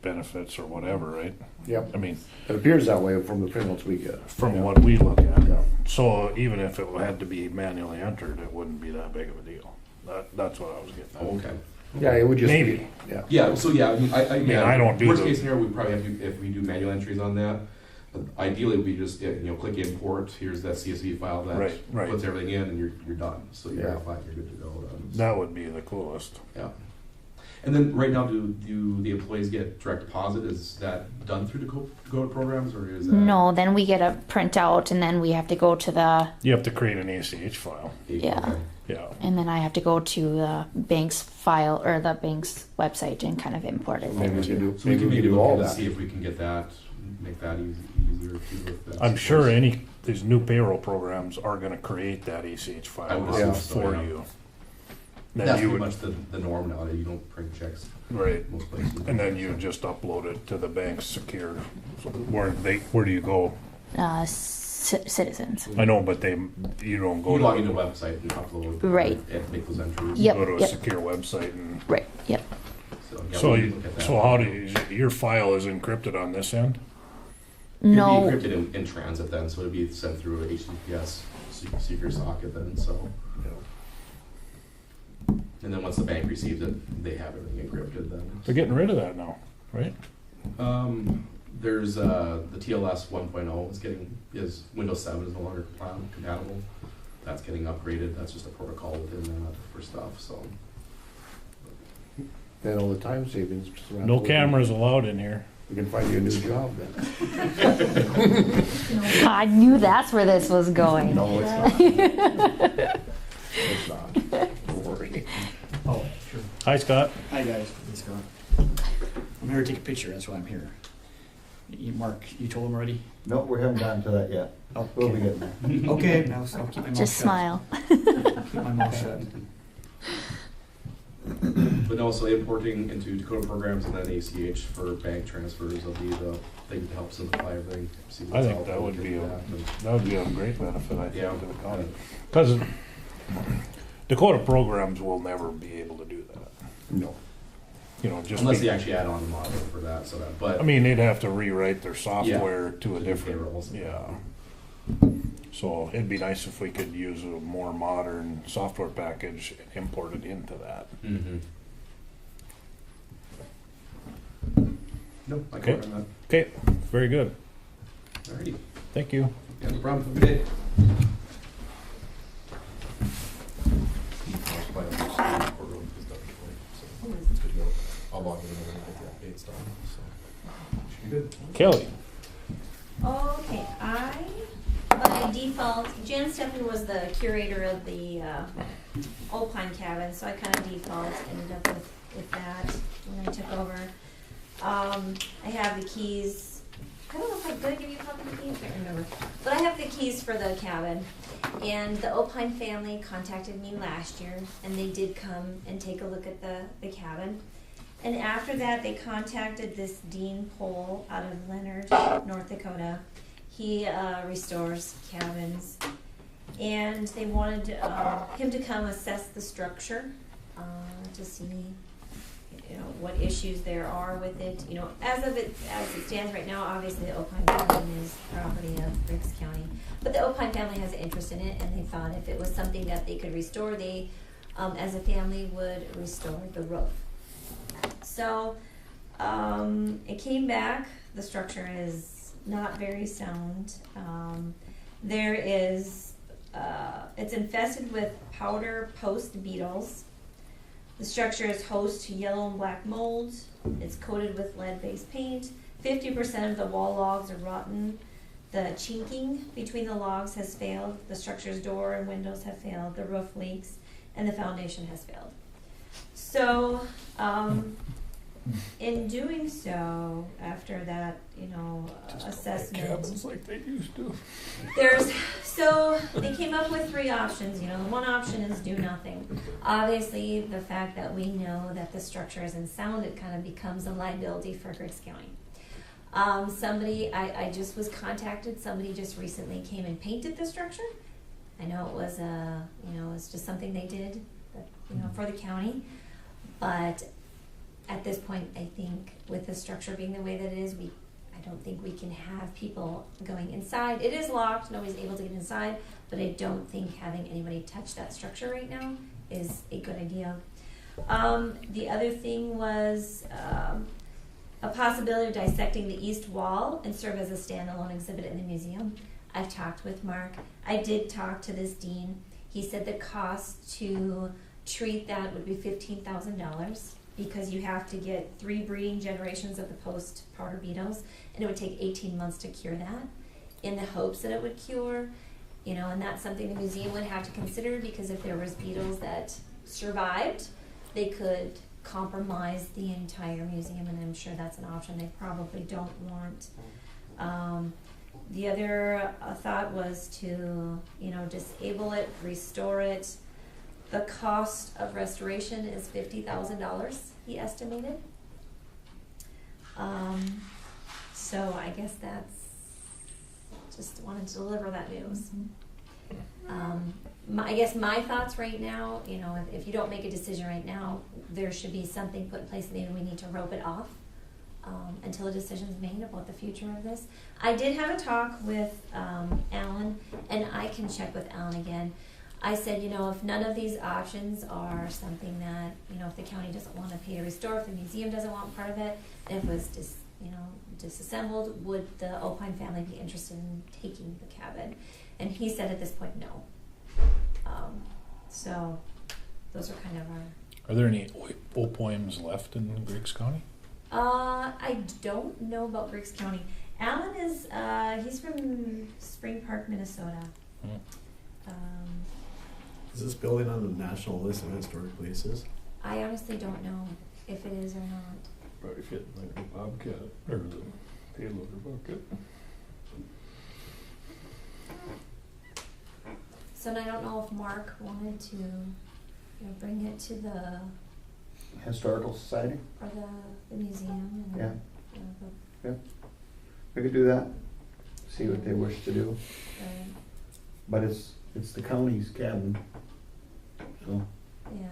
benefits, or whatever, right? Yep, I mean, it appears that way from the printouts we get. from Yeah. what we look at. Yeah. So even if it had to be manually entered, it wouldn't be that big of a deal. That's what I was getting at. Oh, okay. Yeah, it would just be, Maybe. yeah. Yeah, so yeah, I mean, I don't do worst the- case scenario, we probably have to, if we do manual entries on that, but ideally we just, click import, here's that CSV file that Right. puts everything in and you're done. So you Yeah. verify it, you're good to go then. That would be the coolest. Yeah. And then right now, do the employees get direct deposit? Is that done through Dakota programs or is that? No, then we get a printout and then we have to go to the, You have to create an ACH file. Yeah. Okay. Yeah. and then I have to go to the bank's file or the bank's website and kind of import it. Maybe we there can too. do, So we maybe can we maybe can do look all at and that. see if we can get that, make that easier too with that. I'm sure these new payroll programs are gonna create that ACH I file would assume so, for yeah. you. Then That's you pretty would, much the norm now, that you don't print checks right, most places. and then you just upload it to the bank's secure, where do you go? Citizens. I know, but you don't go You log into to, the website and upload. Right. And make those entries. Yep. go to a secure website and, Right, yep. So, yeah, so, we can look at that. how your file is encrypted on this end? No, It'd be encrypted in transit then, so it'd be sent through a HTTPS secure socket then, so. And then once the bank receives it, they have everything encrypted then. They're getting rid of that now, right? There's the TLS 1.0 is Windows 7 is no longer compatible. That's getting upgraded. That's just a protocol within that for stuff. So Then all the time savings. just around No the- cameras allowed in here. We can find you a new job then. I knew that's where this was going. No, it's not. It's not, don't worry. Oh, sure. Hi, Scott. Hi guys, it's Scott. I'm here to take a picture, that's why I'm here. Mark, you told him already? Nope, we haven't gotten to that yet. We'll be getting there. Okay, now I'll keep my mouth Just shut. smile. Keep my mouth shut. But no, so importing into Dakota programs and then ACH for bank transfers will be the thing that helps simplify everything. See I what's think out that there, would look be at a, that, and- that would be a great benefit, I Yeah. think, to the county. Because Dakota programs will never be able to do that. No. You know, just. Unless they actually add on the model for that, so that, but. I mean, they'd have to rewrite their software to a do different, payrolls. yeah. So it'd be nice if we could use a more modern software package imported into that. Mm-hmm. No, I Okay. can run Okay, very good. that. Alrighty. Thank you. Yeah, no problem. Have a good day. I'll log in and get the updates done, so. Should be good. Kelly. Okay, by default, Jan Stephanie was the curator of the Old Pine Cabin, so I kind of ended up with that when I took over. I have the keys. I don't know if did I give you a copy of the keys? I can't remember. But I have the keys for the cabin. And the Old Pine family contacted me last year, and they did come and take a look at the cabin. And after that, they contacted this Dean Pohl out of Leonard, North Dakota. He restores cabins, and they wanted him to come assess the structure to see, what issues there are with it. As it stands right now, obviously the Old Pine cabin is property of Griggs County, but the Old Pine family has an interest in it, and they thought if it was something that they could restore, they, as a family, would restore the roof. So it came back. The structure is not very sound. There is, it's infested with powder post beetles. The structure is host to yellow and black mold. It's coated with lead-based paint. 50% of the wall logs are rotten. The chinking between the logs has failed. The structure's door and windows have failed. The roof leaks, and the foundation has failed. So, in doing so, after that, assessment, Cabins like they used to. so they came up with 3 options. The one option is do nothing. Obviously, the fact that we know that the structure isn't sound, it kind of becomes a liability for Griggs County. I just was contacted. Somebody just recently came and painted the structure. I know it was it's just something they did, for the county. But at this point, I think with the structure being the way that it is, I don't think we can have people going inside. It is locked, nobody's able to get inside, but I don't think having anybody touch that structure right now is a good idea. The other thing was a possibility of dissecting the east wall and serve as a standalone exhibit in the museum. I've talked with Mark. I did talk to this dean. He said the cost to treat that would be $15,000 because you have to get 3 breeding generations of the post powder beetles, and it would take 18 months to cure that, in the hopes that it would cure, and that's something the museum would have to consider, because if there was beetles that survived, they could compromise the entire museum, and I'm sure that's an option they probably don't want. The other thought was to, disable it, restore it. The cost of restoration is $50,000, he estimated. So I guess that's, just wanted to deliver that news. I guess my thoughts right now, if you don't make a decision right now, there should be something put in place, maybe we need to rope it off until a decision is made about the future of this. I did have a talk with Alan, and I can check with Alan again. I said, if none of these options are something that, if the county doesn't want to pay to restore, if the museum doesn't want part of it, if it was disassembled, would the Old Pine family be interested in taking the cabin? And he said at this point, no. So those are kind of our... Are there any old poems left in Griggs County? I don't know about Griggs County. Alan is, he's from Spring Park, Minnesota. Is this building on the national list of historic places? I honestly don't know if it is or not. Probably fit like the Bobcat or the Payloader bucket. So I don't know if Mark wanted to, bring it to the, Historical Society? or the museum and. Yeah. The, We could do that, see what they wish to do. right, But it's the county's cabin, so. yeah.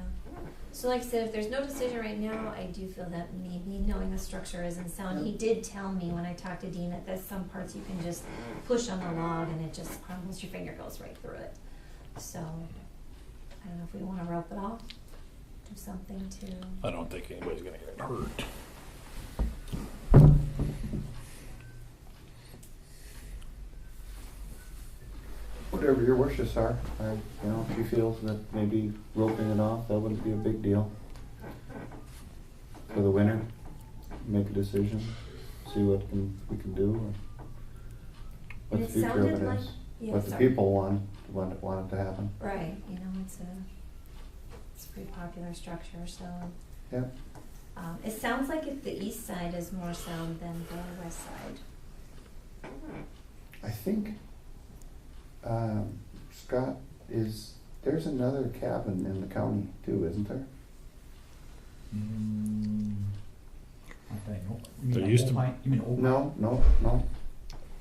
So like I said, if there's no decision right now, I do feel that maybe knowing the structure isn't sound. He did tell me when I talked to Dean that there's some parts you can just push on the log and it just crumbles, your finger goes right through it. So, I don't know if we wanna rope it off, do something to. I don't think anybody's gonna get hurt. Whatever your wishes are, if she feels that maybe roping it off, that wouldn't be a big deal. For the winter, make a decision, see what we can do, or what And the it future of sounded it like- is. yeah, What the sorry. people want it to happen. Right, it's a pretty popular structure, so. Yeah. It sounds like if the east side is more sound than the west side. I think, Scott, there's another cabin in the county too, isn't there? I think, There used to- You mean Old No.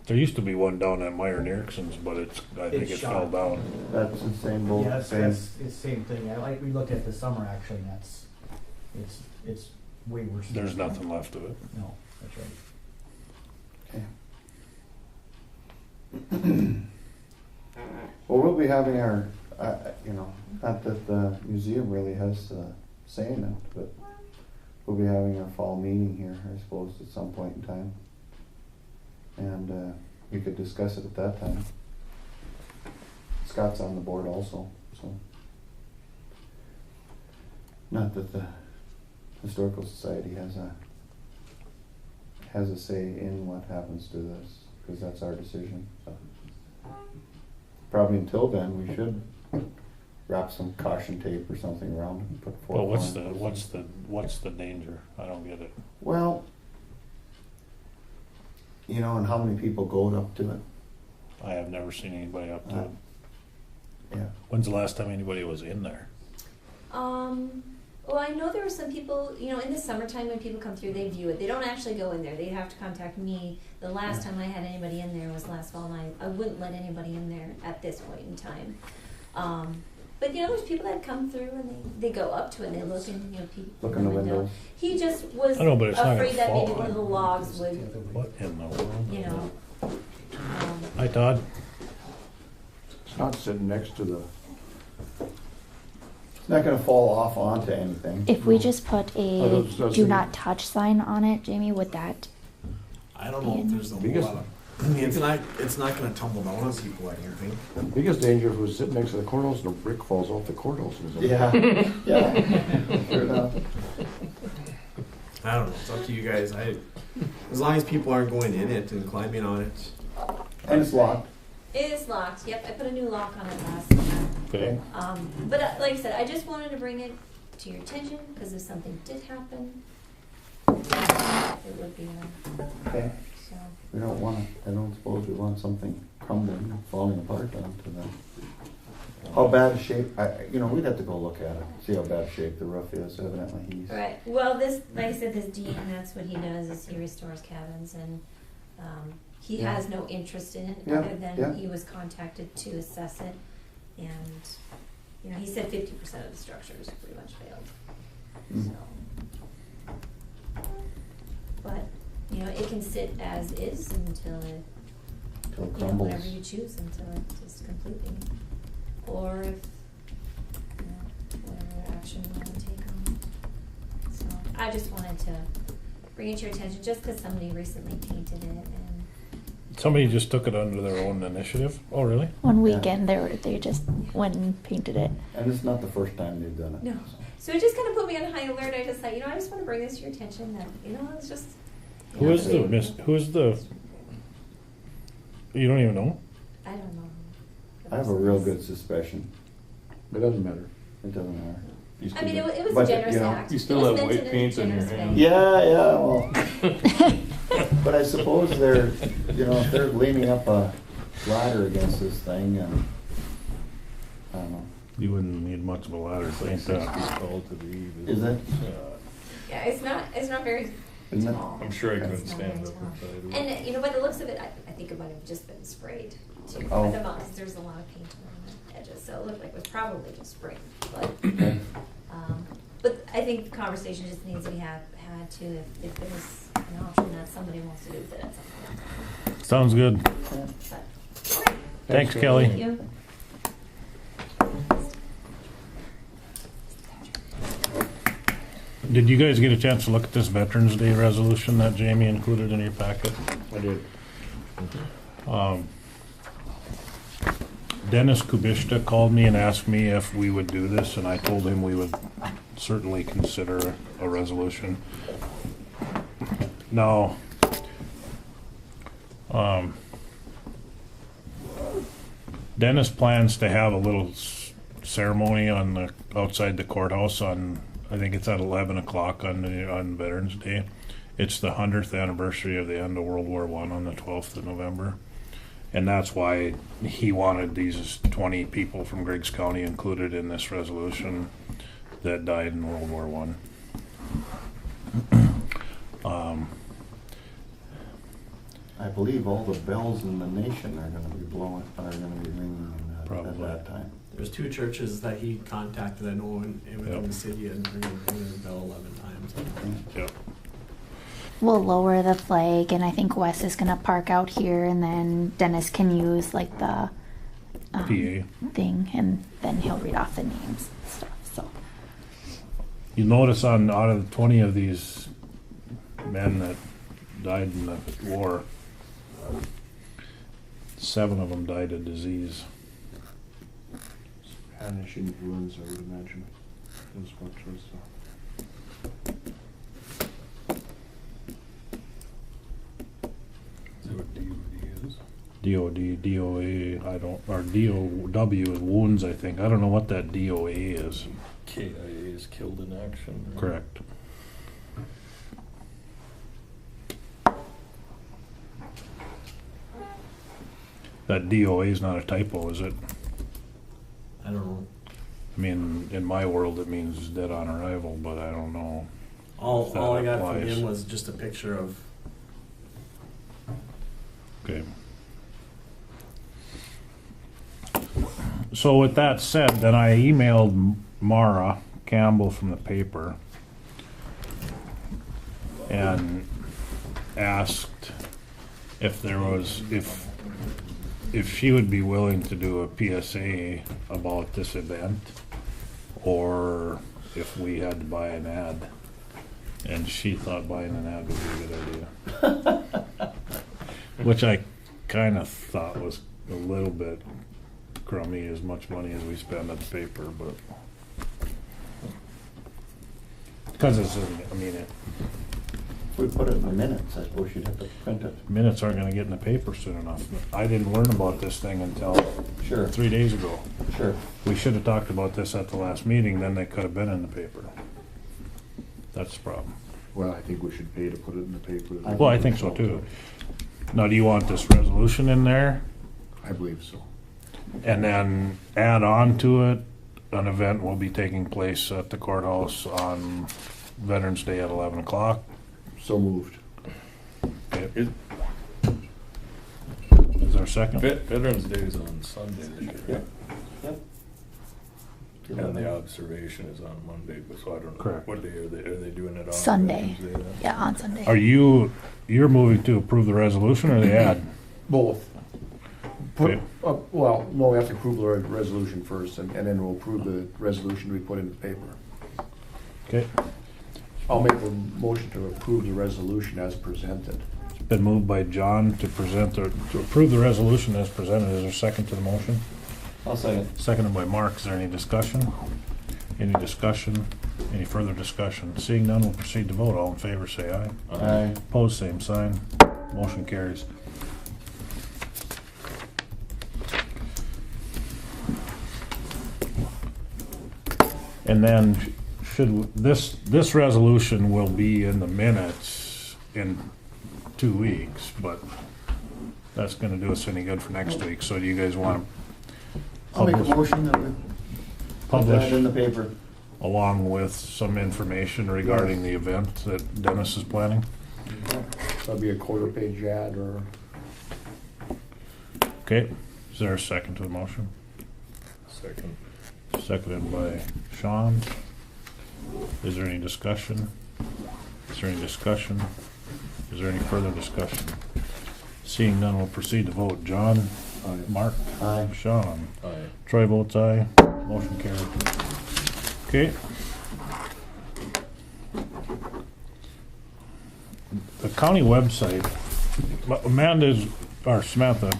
There used to be one down at Meyer and Erickson's, but I think It's it shot. fell down. That's the same boat, Yeah, same. that's the same thing. We looked at the summer actually, and it's way worse. There's nothing left of it. No, that's right. Okay. Well, we'll be having our, not that the museum really has a say in it, but we'll be having our fall meeting here, I suppose, at some point in time. And we could discuss it at that time. Scott's on the board also, so. Not that the Historical Society has a say in what happens to this, because that's our decision, so. Probably until then, we should wrap some caution tape or something around it and put four. Well, what's the danger? I don't get it. Well, and how many people go up to it? I have never seen anybody up to it. Yeah. When's the last time anybody was in there? Well, I know there were some people, in the summertime when people come through, they view it. They don't actually go in there. They have to contact me. The last time I had anybody in there was last fall, and I wouldn't let anybody in there at this point in time. But there's people that come through and they go up to it and they look and peek Look in the windows. He just was I know, but it's not afraid gonna that maybe fall. one of the logs would, What in the world? Hi, Todd. It's not sitting next to the, It's not gonna fall off onto anything. If we just put a does do it- not touch sign on it, Jamie, would that? I don't know if there's a whole Biggest- lot of, it's not gonna tumble down on people, I don't think. the biggest danger if it was sitting next to the courthouse and a brick falls off the courthouse. Yeah, sure enough. I don't know, it's up to you guys. As long as people aren't going in it and climbing on it. And it's locked. it is locked. Yep, I put a new lock on it last summer. Okay. But like I said, I just wanted to bring it to your attention because if something did happen, it would be Okay. so. I don't suppose we want something crumbling and falling apart onto them. How bad a shape, we'd have to go look at it, see how bad a shape the roof is, evidently he's. Right. Well, like I said, this Dean, that's what he does is he restores cabins, and he Yeah. has no interest in it Yeah, other than yeah. he was contacted to assess it, and he said 50% of the structures pretty much failed. Mm. So, but it can sit as is until it. Till it Whatever crumbles. you choose until it just completely, or if, whatever action you want to take on it. So, I just wanted to bring it to your attention, just because somebody recently painted it, and, Somebody just took it under their own initiative? Oh, really? One Yeah. weekend they just went and painted it. And it's not the first time they've done it. No. so it just kind of put me on high alert. I just thought, I just want to bring this to your attention, that, it's just. Who is you don't even know? I don't know. I have a real good suspicion. It doesn't matter. It doesn't matter. You I still mean, get- it was But, a generous you know, act. you still It was have meant white in a paint on your generous hand. way. Yeah, well, But I suppose they're, if they're leaning up a ladder against this thing and, I don't know. You wouldn't need much of a ladder to paint that. Is it? Yeah, it's not very Isn't it? tall. I'm sure I couldn't It's not stand very up tall. inside of it. And, by the looks of it, I think it might have just been sprayed too. Oh. Because there's a lot of paint around the edges, so it looked like it was probably just sprayed. But I think the conversation just needs to be had too, if there's an option that somebody wants to do with it at some point. Sounds good. But, Thanks, Kelly. thank you. Did you guys get a chance to look at this Veterans Day resolution that Jamie included in your packet? I did. Dennis Kubishta called me and asked me if we would do this, and I told him we would certainly consider a resolution. Now, Dennis plans to have a little ceremony on outside the courthouse on, I think it's at 11 o'clock on Veterans Day. It's the 100th anniversary of the end of World War I on the 12th of November. And that's why he wanted these 20 people from Griggs County included in this resolution that died in World War I. I believe all the bells in the nation are gonna be ringing at Probably. that time. There's 2 churches that he contacted, I know, within Yep. the city, and they're going to ring the bell 11 times. Yep. We'll lower the flag, and I think Wes is gonna park out here, and then Dennis can use like the PA. thing, and then he'll read off the names and stuff. So You notice out of the 20 of these men that died in the war, 7 of them died of disease. Spanish influenza, I would imagine, as much as, Is that what DOD is? DOD, DOA, or DOW is wounds, I think. I don't know what that DOA is. KIA is killed in action. right? Correct. That DOA is not a typo, is it? I don't know. I mean, in my world, it means dead on arrival, but I don't know. All, If that all I got from applies. him was just a picture of. Okay. So with that said, then I emailed Mara Campbell from the paper and asked if there was, if she would be willing to do a PSA about this event, or if we had to buy an ad. And she thought buying an ad would be a good idea. Which I kind of thought was a little bit crummy, as much money as we spend on the paper, but because it's, I mean, If we put it in the minutes, I suppose you'd have to print it. minutes aren't gonna get in the paper soon enough. I didn't learn about this thing until Sure, 3 days ago. sure. We should have talked about this at the last meeting, then they could have been in the paper. That's the problem. well, I think we should pay to put it in the paper. Well, I think so too. Now, do you want this resolution in there? I believe so. And then add on to it, an event will be taking place at the courthouse on Veterans Day at 11 o'clock. So moved. Okay. Is- Is there a second? Veterans Day is on Sunday this year. Yep. And the observation is on Monday, but so I don't know. Correct. What day are they doing it on? Sunday. Veterans Day then? yeah, on Sunday. You're moving to approve the resolution or the ad? Both. Okay. Well, no, we have to approve the resolution first, and then we'll approve the resolution we put in the paper. Okay. I'll make a motion to approve the resolution as presented. It's been moved by John to approve the resolution as presented. Is there a second to the motion? I'll second. Seconded by Mark. Is there any discussion? Any discussion? Any further discussion? Seeing none, we'll proceed to vote. All in favor, say aye. Aye. Opposed, same sign. Motion carries. And then this resolution will be in the minutes 2 weeks, but that's gonna do us any good for next week, so do you guys wanna I'll make a publish, motion that we put that in the paper. along with some information regarding the event that Dennis is planning? That'd be a quarter page ad or, Okay, is there a second to the motion? Second. Seconded by Sean. Is there any discussion? Is there any discussion? Is there any further discussion? Seeing none, we'll proceed to vote. John? Aye. Mark? Aye. Sean? Aye. Troy votes aye. Motion carried. Okay. The county website, Amanda's, or Samantha,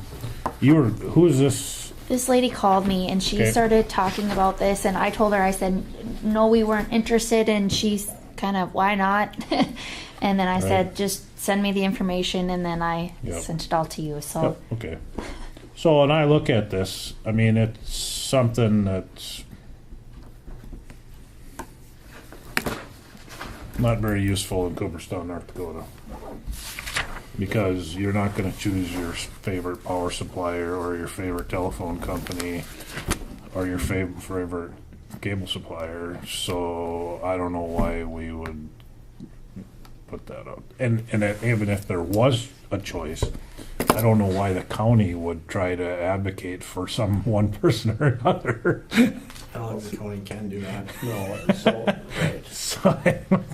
who is this? This lady called me and she Okay. started talking about this, and I told her, I said, no, we weren't interested, and she's kind of, why not? And then I said, just send me the information, and then I Yep. sent it all to you, so. Yep, okay. So when I look at this, I mean, it's something that's not very useful in Cooperstown, North Dakota. Because you're not gonna choose your favorite power supplier or your favorite telephone company or your favorite cable supplier, so I don't know why we would put that out. And even if there was a choice, I don't know why the county would try to advocate for some one person or another. I don't think the county can do that. no, so, right. So,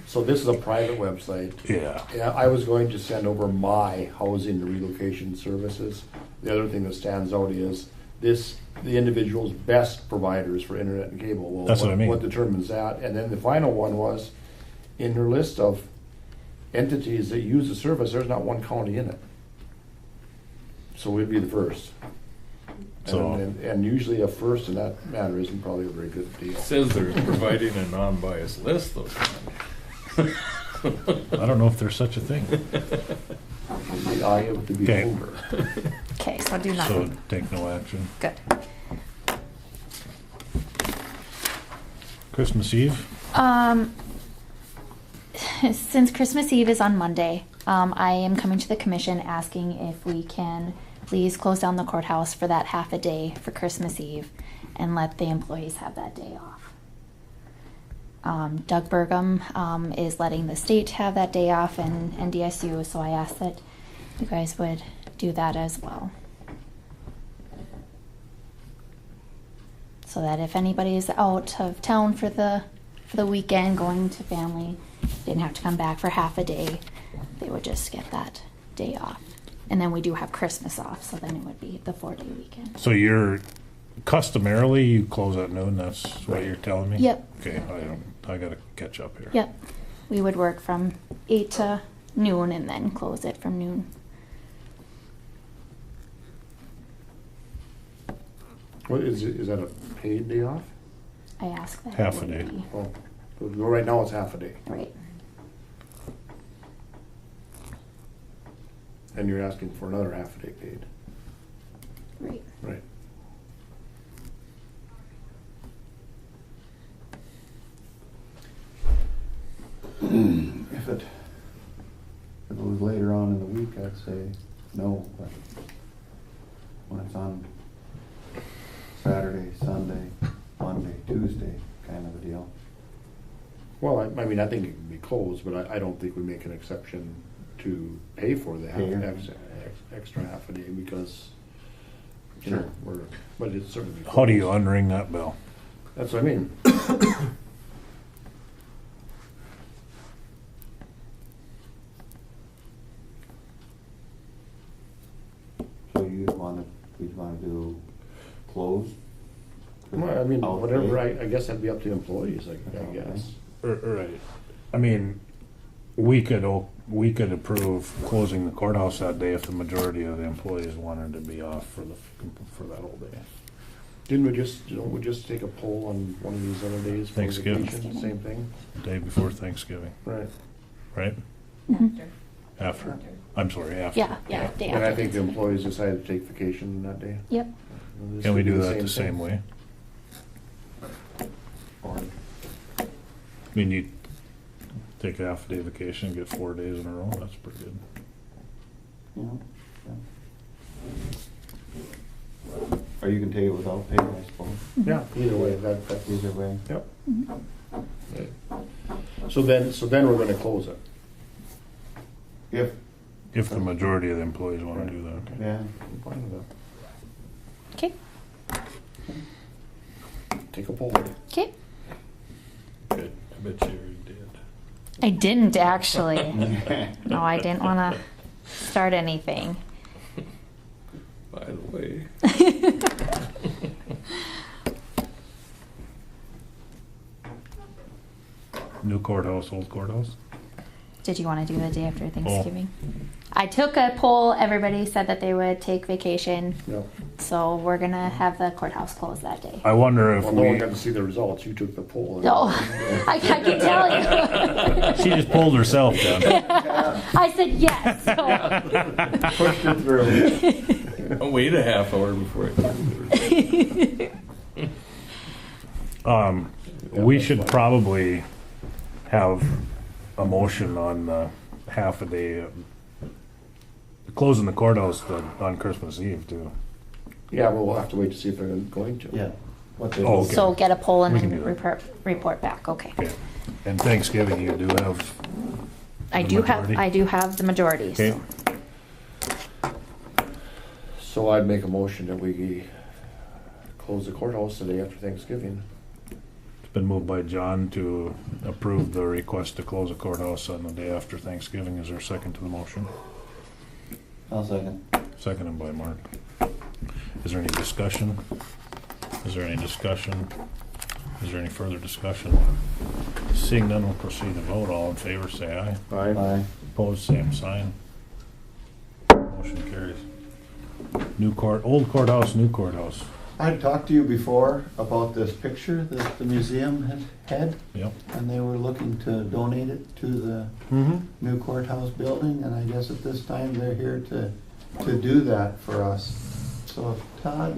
So this is a private website. yeah, Yeah, I was going to send over my housing and relocation services. The other thing that stands out is the individual's best providers for internet and cable. Well, That's what I mean. What determines that? And then the final one was, in her list of entities that use the service, there's not one county in it. So we'd be the first. So- And usually a first in that matter isn't probably a very good deal. It says they're providing a non-biased list though. I don't know if there's such a thing. The eye of the Okay. beholder. Okay, so do not. So take no action. Good. Christmas Eve? Since Christmas Eve is on Monday, I am coming to the commission asking if we can please close down the courthouse for that half a day for Christmas Eve and let the employees have that day off. Doug Burgum is letting the state have that day off and NDSU, so I asked that you guys would do that as well. So that if anybody is out of town for the weekend, going to family, didn't have to come back for half a day, they would just get that day off. And then we do have Christmas off, so then it would be the 4-day weekend. So you're customarily you close at noon, that's what you're telling me? Yep. Okay, I gotta catch up here. Yep. We would work from 8 to noon and then close it from noon. What is that a paid day off? I ask that. Half it a day. would be- Oh, well, right now it's half a day, Right. and you're asking for another half a day paid. Right. Right. If it was later on in the week, I'd say no, but when it's on Saturday, Sunday, Monday, Tuesday, kind of a deal. Well, I mean, I think it can be closed, but I don't think we make an exception to pay for the extra half a day because, you know, but it's certainly. How do you unring that bell? That's what I mean. So you'd wanna do closed? Well, I mean, Out whatever, day? I guess that'd be up to the employees, I guess. Right. I mean, we could approve closing the courthouse that day if the majority of the employees wanted to be off for that whole day. Didn't we just take a poll on one of these other days for Thanksgiving. vacation? Same thing? Day before Thanksgiving, Right. right? After. After. I'm sorry, after. Yeah, yeah, day And I after think the Thanksgiving. employees decided to take vacation that day. Yep. This Can we would be do that the thing. same way? Or- I mean, you take a half a day vacation, get 4 days in a row, that's pretty good. you know, yeah. Or you can take it without pay, I suppose, Yeah, either way, that's either way. Yep. So then we're gonna close it. If the majority of the employees want to do that. Okay. Yeah. I'm fine with Okay, that. Take a poll. okay. Good. I bet you already did. I didn't actually. No, I didn't want to start anything. By the way. New courthouse, old courthouse. Did you want to do the day after Thanksgiving? I took a poll. Everybody said that they would take vacation. Yep. So we're going to have the courthouse closed that day. I wonder if Well, no one we. got to see the results. You took the poll. No, I can tell you. She just pulled herself down. I said yes. So. Pushed it through. I'll wait a half hour before I We should probably have a motion on half a day, closing the courthouse on Christmas Eve too. Yeah, but we'll have to wait to see if they're going to. Yeah. What they Oh, do. okay. So get a poll and We can then do that. report back. Okay. Okay. And Thanksgiving, you do have. I The do majority? have the majority. Okay. So. So I'd make a motion that we close the courthouse the day after Thanksgiving. It's been moved by John to approve the request to close the courthouse on the day after Thanksgiving. Is there a second to the motion? I'll second. Seconded by Mark. Is there any discussion? Is there any discussion? Is there any further discussion? Seeing none, we'll proceed to vote. All in favor, say aye. Aye. Opposed, same sign. Motion carries. Old courthouse, new courthouse. I talked to you before about this picture that the museum had, Yep. and they were looking to donate it to the new courthouse building, and I guess at this time they're here to do that for us. So Todd,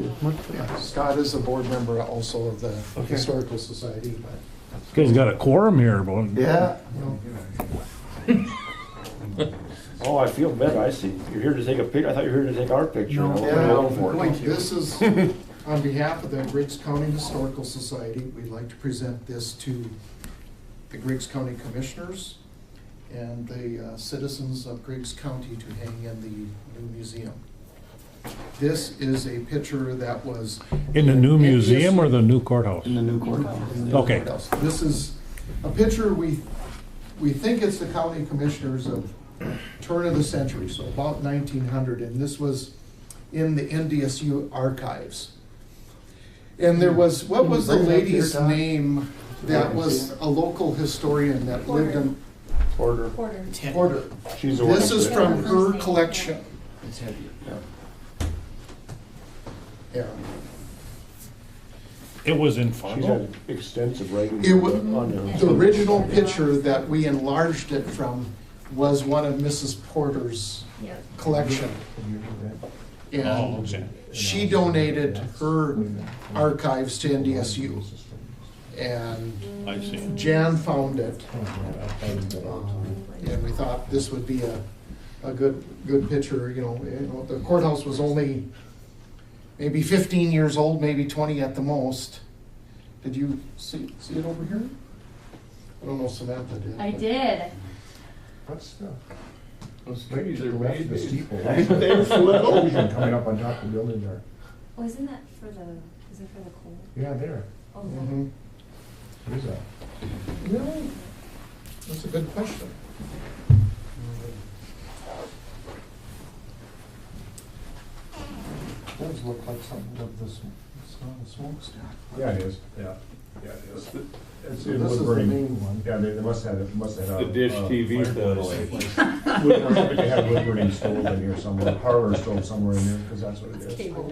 Scott is a board member also of the Okay. Historical Society, but You guys got a quorum here, boy. yeah, Oh, I feel better. I see. You're here to take a picture. I thought you were here to take our picture. No. Now, what Yeah. are you looking for? this is, on behalf of the Griggs County Historical Society, we'd like to present this to the Griggs County Commissioners and the citizens of Griggs County to hang in the new museum. This is a picture that was. In the new museum or the new courthouse? in the new courthouse. in the new Okay. courthouse. This is a picture, we think it's the county commissioners of turn of the century, so about 1900, and this was in the NDSU archives. And there was, what was the Bring it up here, lady's Todd. name that was a local historian that lived in Order. Porter? She's the one. This is from her collection. Yeah. It was in She's Fargo? had extensive writing. It wa- on The original picture that we enlarged it from was one of Mrs. Porter's collection. Oh, And okay. she donated her archives to NDSU. And I see. Jan found it. And we thought this would be a good picture, you know, the courthouse was only maybe 15 years old, maybe 20 at the most. Did you see it over here? I don't know if Samantha did. I but- did. Those trees are way big. They're coming up on top of the building there. Oh, isn't that for the, is it for the cold? Yeah, there. Oh, Mhm. What is that? No, that's a good question. Does look like something of this, smokestack. Yeah, it is, yeah, yeah, it is. It's So in this is the wood-burning. main one. Yeah, they must have, The dish TV does. Wood-burning, they had wood-burning stove in here somewhere, parlor stove somewhere in there, because that's what it is. Cable,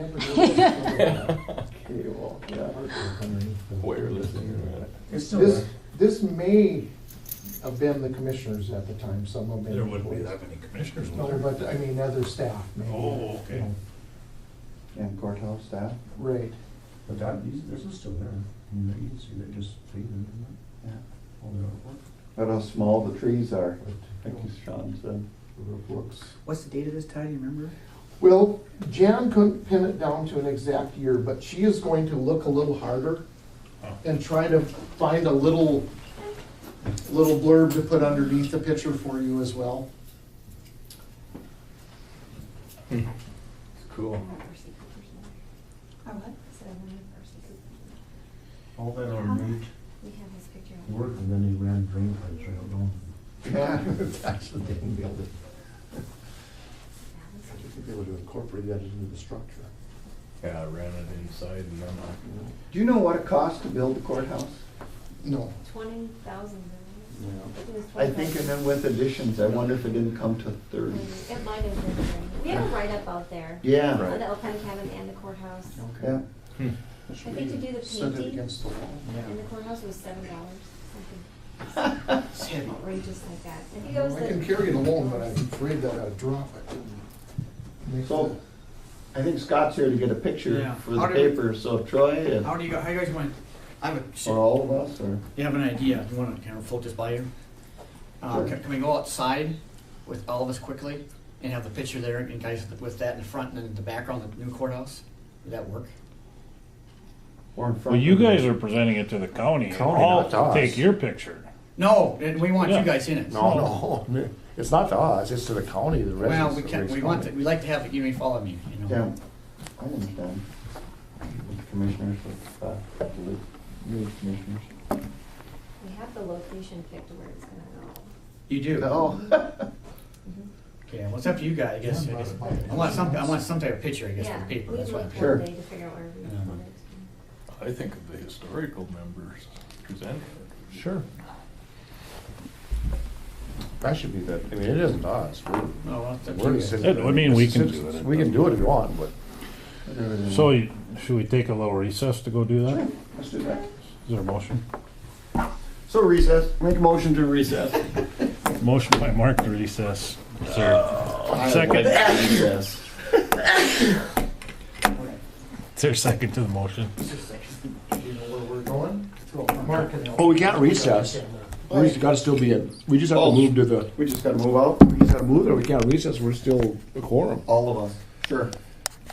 yeah. Wireless internet. It's still This, there. this may have been the commissioners at the time, some of them. There wouldn't be that many commissioners, No, would there? but I mean, other staff maybe. Oh, okay. you know. And courthouse staff, Right. But this is still there. You know, you can see they just faded, isn't it? yeah. All the artwork. But how small the trees are, like Sean said. The roof looks. What's the date of this, Ty, do you remember? Well, Jan couldn't pin it down to an exact year, but she is going to look a little harder and try to find a little blurb to put underneath the picture for you as well. Cool. All that ornate We have his picture. work, and then he ran drain pipes right along. Yeah. It's actually didn't build it. I think they would have incorporated that into the structure. Yeah, I ran it inside and then Do you know what it cost to build the courthouse? No. 20,000. Yeah. It was I think, and then with additions, I wonder if it didn't come to 30. It might have been. We have a write-up out there. Yeah. On the Alpine cabin and the courthouse. Yeah. I think to do the Set it painting against the wall. in the courthouse was $7, something outrageous like that. I think it was I can the, carry it alone, but I'm afraid that I'd drop it. Make So, I think Scott's here to get a picture Yeah. for the How did- paper, so Troy, How do you, how you guys want, I have a, or all of us, or? you have an idea, you wanna kind of float this by you? Sure. Can we go outside with all of us quickly and have the picture there and guys with that in the front and then the background, the new courthouse? Would that work? Or in front Well, you of the- guys are presenting it to the county. County, I'll not to us. take your picture. No, and we want Yeah. you guys in it. No, it's not to us, it's to the county, the residents. Well, we of can't, Griggs we want, County. we like to have, it. You may follow me, you know? Yeah, I understand. With the commissioners, with, new commissioners. we have the location picked where it's gonna go. You do? No. Okay, well, it's up to you guys, I guess. I want some type of picture, I guess, for Yeah, the paper, we that's why I'm looked here. Sure. one day to figure out where we Yeah. put it. I think of the historical members presenting it. Sure. That should be the, I mean, it isn't us, Oh, well, it's up to we're you the guys. citizens. I mean, we can do it. We can do it if you want, but. So should we take a little recess to go do that? Sure, let's do that. Is there a motion? So recess, make a motion to recess. Motion by Mark to recess. Is there a second? Recess. Is there a second to the motion? Do you know where we're going? Mark can help. Oh, we can't recess. We just gotta still be in, we just have to move to the, We just gotta move out, we just gotta move there, we can't recess, we're still a quorum. all of us. Sure.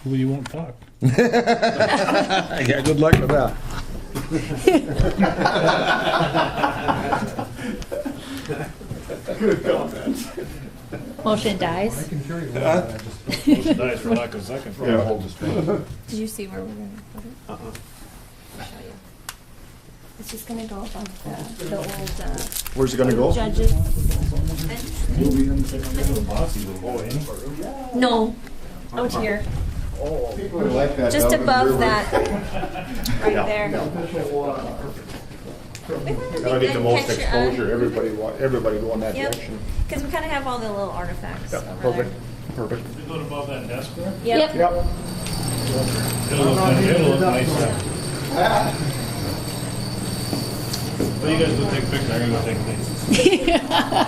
Well, you won't talk. Yeah, good luck with that. Good comment. Motion I dies. can carry it alone, but I just don't. Motion dies for lack of second. Yeah, hold this thing. Did you see where we're gonna put it? I'll show you. It's just gonna go above the old, Where's it gonna go? judges. No, out here, People like that. just Dublin above River. that, right there. That'll get the most exposure, everybody go in that Yep. direction. Cause we kinda have all the little artifacts Yeah, over perfect, there. perfect. You go above that desk there? Yep. Yep. It'll look nice. Well, you guys go take pictures, I'm gonna go take these.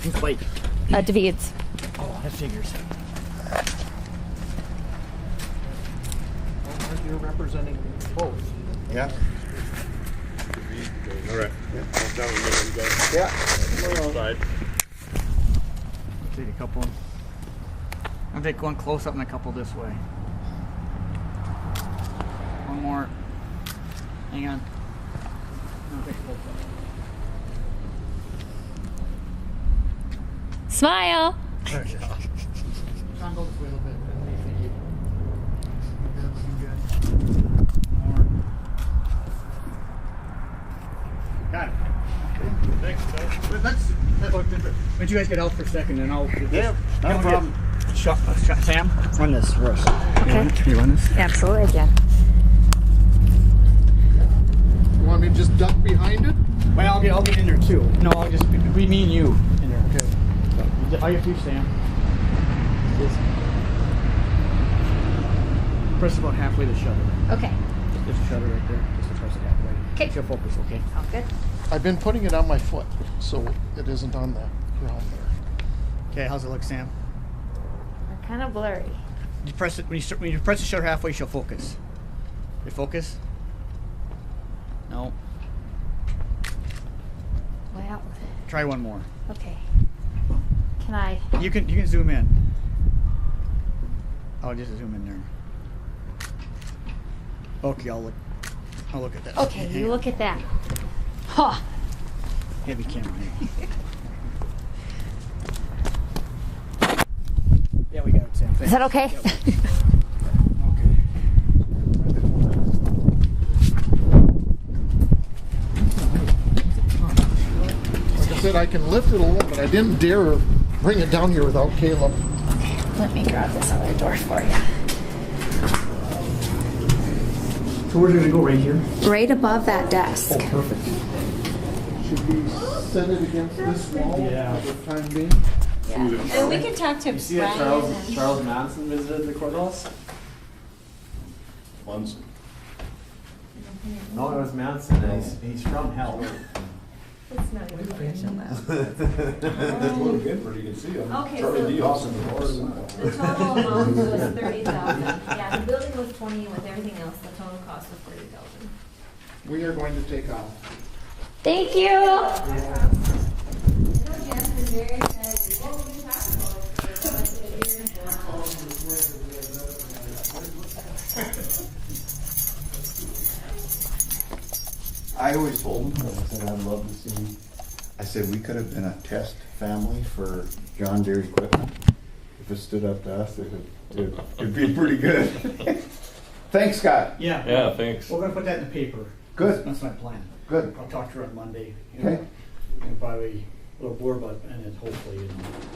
Who's white? David's. Oh, that figures. You're representing both. Yeah. All right. Yeah. Take a couple. I'll take one close up and a couple this way. One more. Hang on. I'll take a close up. Smile. Try and go this way a little bit. Got it. Thanks, guys. Let's look different. Why don't you guys get out for a second and I'll. Yeah, no problem. Sam, run this for us. Okay. Can you run this? Absolutely, Jen. You want me to just duck behind it? Well, I'll get in there too. No, I'll just be me and you in there. Okay. All you have to do, Sam, is press about halfway the shutter. Okay. There's a shutter right there. Just press it halfway. Okay. She'll focus, okay? Sounds good. I've been putting it on my foot, so it isn't on the ground there. Okay, how's it look, Sam? They're kind of blurry. You press it when you press the shutter halfway, she'll focus. You focus? No. Well, Try one more. okay. Can I? You can zoom in. I'll just zoom in there. Okay, I'll look at that. Okay, you look at that. Huh. Heavy camera. Yeah, we got it, Sam. Is that okay? Like I said, I can lift it a little, but I didn't dare bring it down here without Caleb. Let me grab this other door for you. So where's it gonna go? Right here? Right above that desk. Oh, perfect. Should we set it against this wall Yeah. for the time being? Yeah. And we can talk to You see that Brian and- Charles Manson visited the courthouse? Munson. No, it was Manson, and he's from hell. It's not even official now. Look in for it, you can see them. Okay, Charlie so- D. Austin, the horse. The total amount was 30,000. Yeah, the building was 20, and with everything else, the total cost was 30,000. We are going to take off. Thank you. I always told him, I said, I'd love to see, I said, we could have been a test family for John Deere equipment. If it stood up to us, it'd be pretty good. Thanks, Scott. Yeah. Yeah, thanks. We're gonna put that in the paper. Good. That's my plan. Good. I'll talk to her on Monday. Okay. And probably a little more, but, and then hopefully,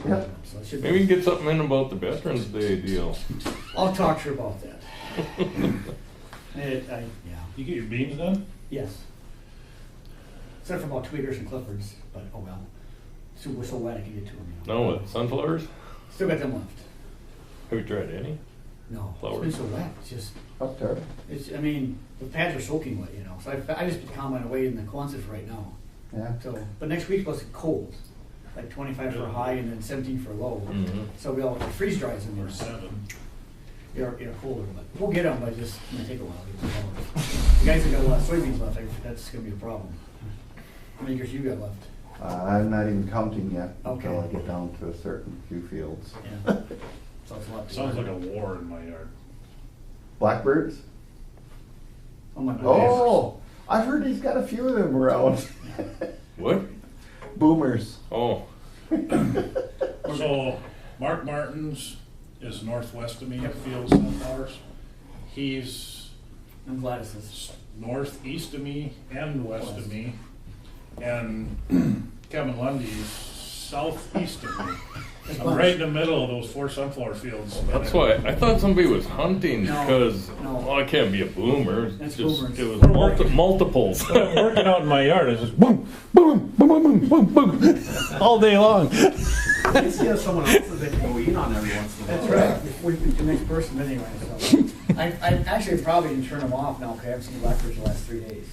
Yeah. So it should Maybe we be, can get something in about the Veterans Day deal. I'll talk to her about that. Yeah. You get your beams done? Yes. Except for about tweeters and clippers, but oh well. So we're so wet I can get to them. No, what, sunflowers? Still got them left. Have you tried any? No, Flowers. it's been so wet. It's just, Up there. I mean, the pads are soaking wet, you know. So I just been calming away in the Quonset right now. Yeah. So, but next week's supposed to be cold, like 25 for a high and then 17 for a low. Mhm. So we'll freeze dries in there. Or 7. You're colder, but we'll get them. But just it's gonna take a while. To get them. The guys that got a lot of soybeans left, that's gonna be a problem. How many acres you got left? I'm not even counting yet Okay. until I get down to a certain few fields. Yeah. So it's a lot. Sounds like a war in my yard. Blackbirds? Oh my God. Oh, I've heard he's got a few of them around. What? Boomers. Oh, So, Mark Martins is northwest of me, fields sunflowers. He's I'm glad it's this. northeast of me and west of me. And Kevin Lundy's southeast of me. I'm right in the middle of those 4 sunflower fields. that's why, I thought somebody was hunting No, because, no. well, it can't be a boomer. It's Just- boomers. It was multiples. I'm working out in my yard, it's just boom, boom, boom, boom, boom, boom, boom, all day long. You see how someone else's that can go in on every once in a while. That's right. We're the next person anyway. So I actually probably didn't turn them off now because I haven't seen blackbirds the last 3 days.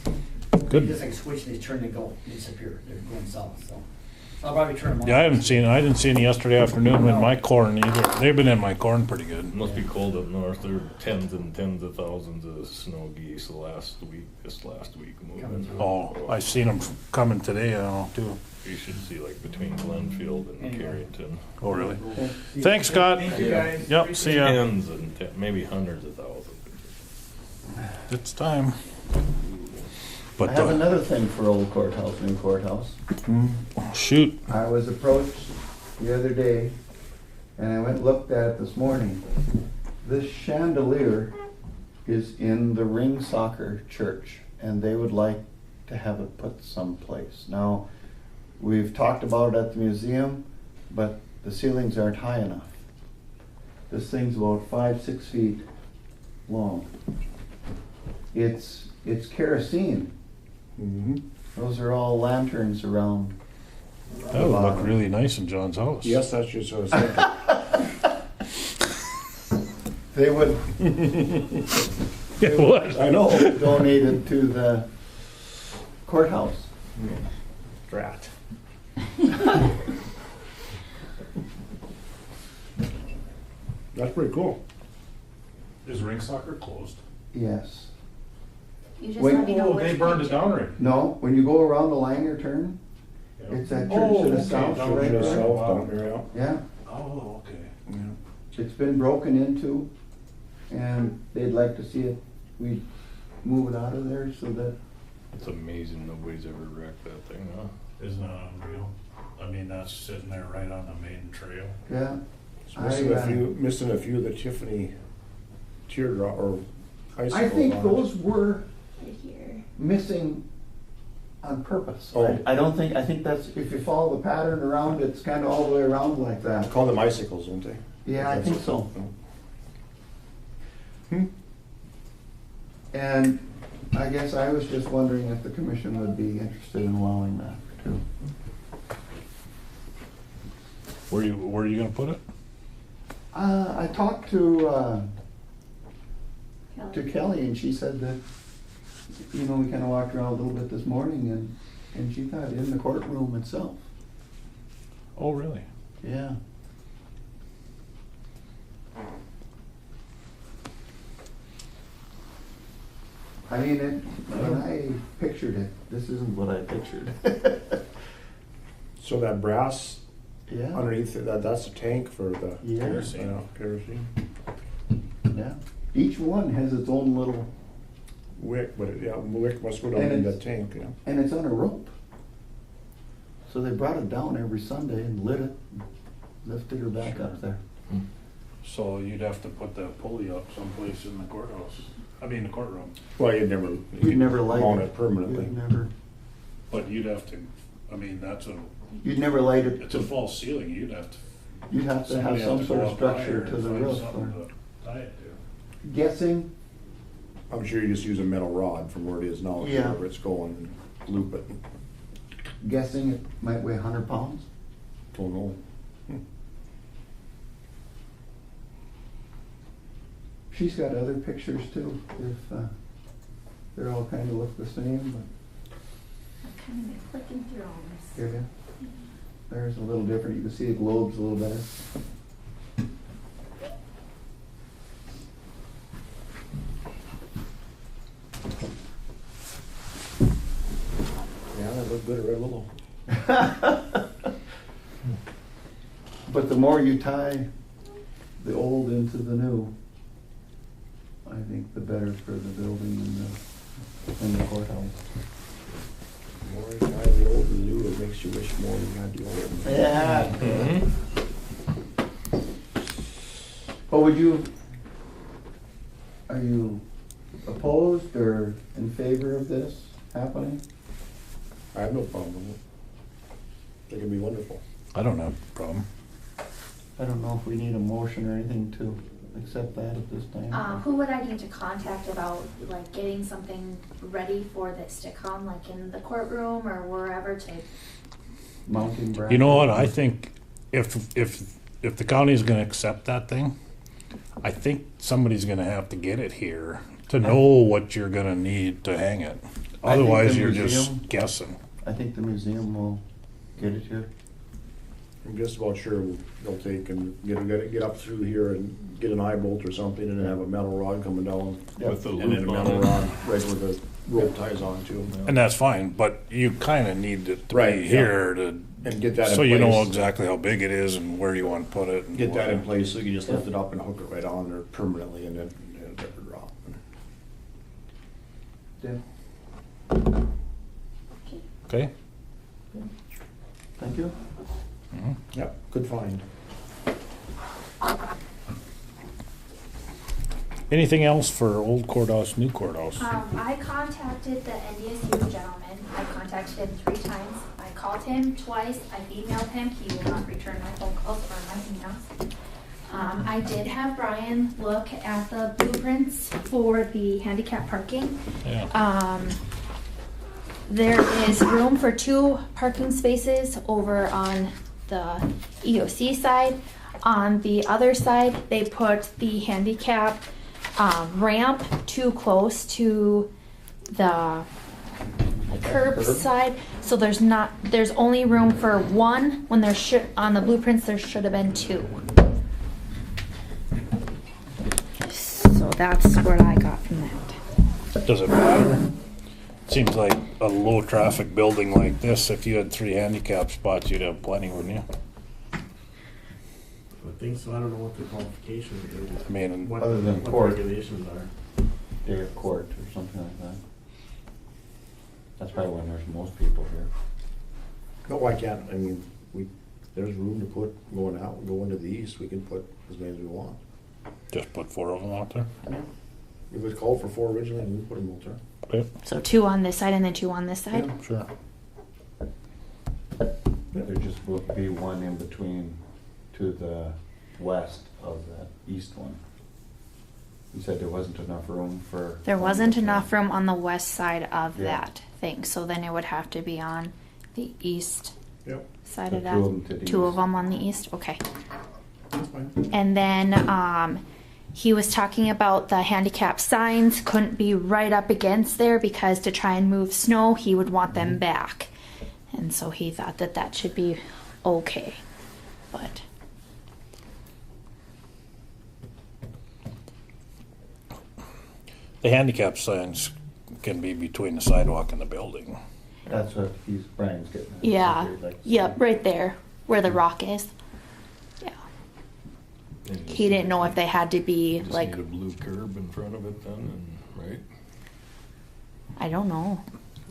Good. Just like switch, they turn, they go, they disappear. They're going south. So I'll probably turn them off. Yeah, I didn't see any yesterday afternoon in my corn either. They've been in my corn pretty good. Must be cold up north. There were tens and tens of thousands of snow geese this last week moving. Oh, I seen them coming today, I don't know, too. You should see like between Glenfield and Anyway. Carrington. Oh, really? Cool. Thanks, Scott. Thank you guys. Yep, see ya. Tens and maybe hundreds of thousands. It's time. I But, have another thing for old courthouse, new courthouse. shoot, I was approached the other day, and I went and looked at it this morning. This chandelier is in the Ring Soccer Church, and they would like to have it put someplace. Now, we've talked about it at the museum, but the ceilings aren't high enough. This thing's about 5-6 feet long. It's kerosene. Those are all lanterns around. that would look really nice in John's house. Yes, that's just what I was thinking. They would. It would. I know. Donated to the courthouse. Drat. That's pretty cool. Is ring soccer closed? Yes. You just Wait, let me know Oh, they which burned it picture. down already. No, when you go around the Langer turn, It's that Oh, church to the okay, south, down right there. there. South down there, yeah. Yeah, Oh, okay. Yeah. it's been broken into, and they'd like to see it, we move it out of there so that, It's amazing nobody's ever wrecked that thing, huh? Isn't that unreal? I mean, that's sitting there right on the main trail. yeah. It's missing a few of the Tiffany teardrop or icicles. I think on it. those were Right here. missing on purpose. Oh. I don't think, I think that's, if you follow the pattern around, it's kind of all the way around like They that. call them icicles, don't they? Yeah, I think so. Hmm. And I guess I was just wondering if the commission would be interested in allowing that too. Where are you gonna put it? I talked to Kelly, and she said that, you know, we kind of walked around a little bit this morning, and she thought in the courtroom itself. Oh, really? Yeah. I mean, when I pictured it, this isn't what I pictured. So that brass Yeah, underneath it, that's a tank for the Yeah. kerosene yeah. Each one has its own little, wick, but wick must go down And in the it's- tank, yeah. and it's on a rope. So they brought it down every Sunday and lit it, lifted her back up there. So you'd have to put that pulley up someplace in the courthouse. I mean, the courtroom. Well, you'd never light mount it. it permanently. But you'd have to, I mean, You'd never light it. it's a false ceiling. You'd have to. You'd have to have somebody some to sort go of up structure higher to and the find roof. something Or to tie it to. guessing, I'm sure you just use a metal rod from where it is now, Yeah. wherever it's going, and loop it. guessing it might weigh 100 pounds. Don't know. She's got other pictures too, if they're all kind of look the same, but I'm kind of flicking through all this. here, yeah. There's a little different, you can see the globes a little better. Yeah, that looked good at Red Willow. But the more you tie the old into the new, I think the better for the building and the courthouse. The more you tie the old and the new, it makes you wish more you had the old. Yeah. Mm-hmm. Well, are you opposed or in favor of this happening? I have no problem with it. I think it'd be wonderful. I don't have a problem. I don't know if we need a motion or anything to accept that at this time. Who would I need to contact about like getting something ready for this to come, like in the courtroom or wherever to? Mounting bracket. You know what? I think if the county's gonna accept that thing, I think somebody's gonna have to get it here to know what you're gonna need to hang it. I think Otherwise, the you're museum- just guessing. I think the museum will get it here. I'm just about sure they'll take and get up through here and get an eye bolt or something and then have a metal rod coming down. With the And then a loop on metal it. rod right where the rope ties on to. And that's fine, but you kinda need it to Right, be yeah. here to, And get that in so you know place. exactly how big it is and where you wanna put it. and Get that in what. place so you can just lift it up and hook it right on there permanently and then it'll never drop. Yeah. Okay? Thank you. Yep, good find. Anything else for old courthouse, new courthouse? I contacted the NDSU gentleman. I contacted him 3 times. I called him twice. I emailed him. He will not return my phone calls or my emails. I did have Brian look at the blueprints for the handicap parking. Yeah. There is room for 2 parking spaces over on the EOC side. On the other side, they put the handicap ramp too close to the curb side, so there's only room for 1 when there should, on the blueprints there should have been 2. So that's what I got from that. Does it matter? Seems like a low traffic building like this, if you had 3 handicap spots, you'd have plenty, wouldn't you? I think so. I don't know what the qualifications are. I mean, What, Other than what the court. regulations are. Day of court or something like that. That's probably when there's most people here. No, why can't, I mean, there's room to put, going to the east, we can put as many as we want. just put 4 of them out there. It was called for 4 originally, and we put them out there. Okay, So 2 on this side and then 2 on this side? Yeah. sure. There just will be one in between to the west of that east one. You said there wasn't enough room for. There wasn't enough room on the west side of Yeah. that thing, so then it would have to be on the east Yep. side So of that. 2 of them to the 2 of east. them on the east, okay. That's fine. And then he was talking about the handicap signs couldn't be right up against there because to try and move snow, he would want them back. And so he thought that that should be okay. But The handicap signs can be between the sidewalk and the building. That's what Brian's getting at. yeah, He'd like to yep, see. right there where the rock is. Yeah. And He didn't know if they had to be Just like, need a blue curb in front of it then, and, right? I don't know.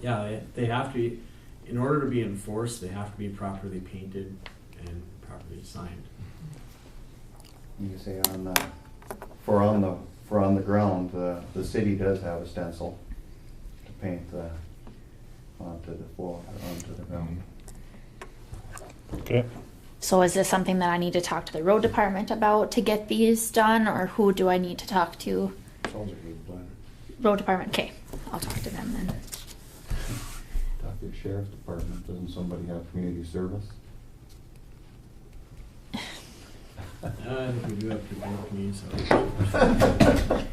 Yeah, they have to be, in order to be enforced, they have to be properly painted and properly signed. You can say for on the ground, the city does have a stencil to paint onto the floor, onto the ground. Okay, So is this something that I need to talk to the road department about to get these done, or who do I need to talk to? Sounds like a good plan. Road department, okay, I'll talk to them then. Talk to the sheriff's department, doesn't somebody have community service? I think we do have people in community, so.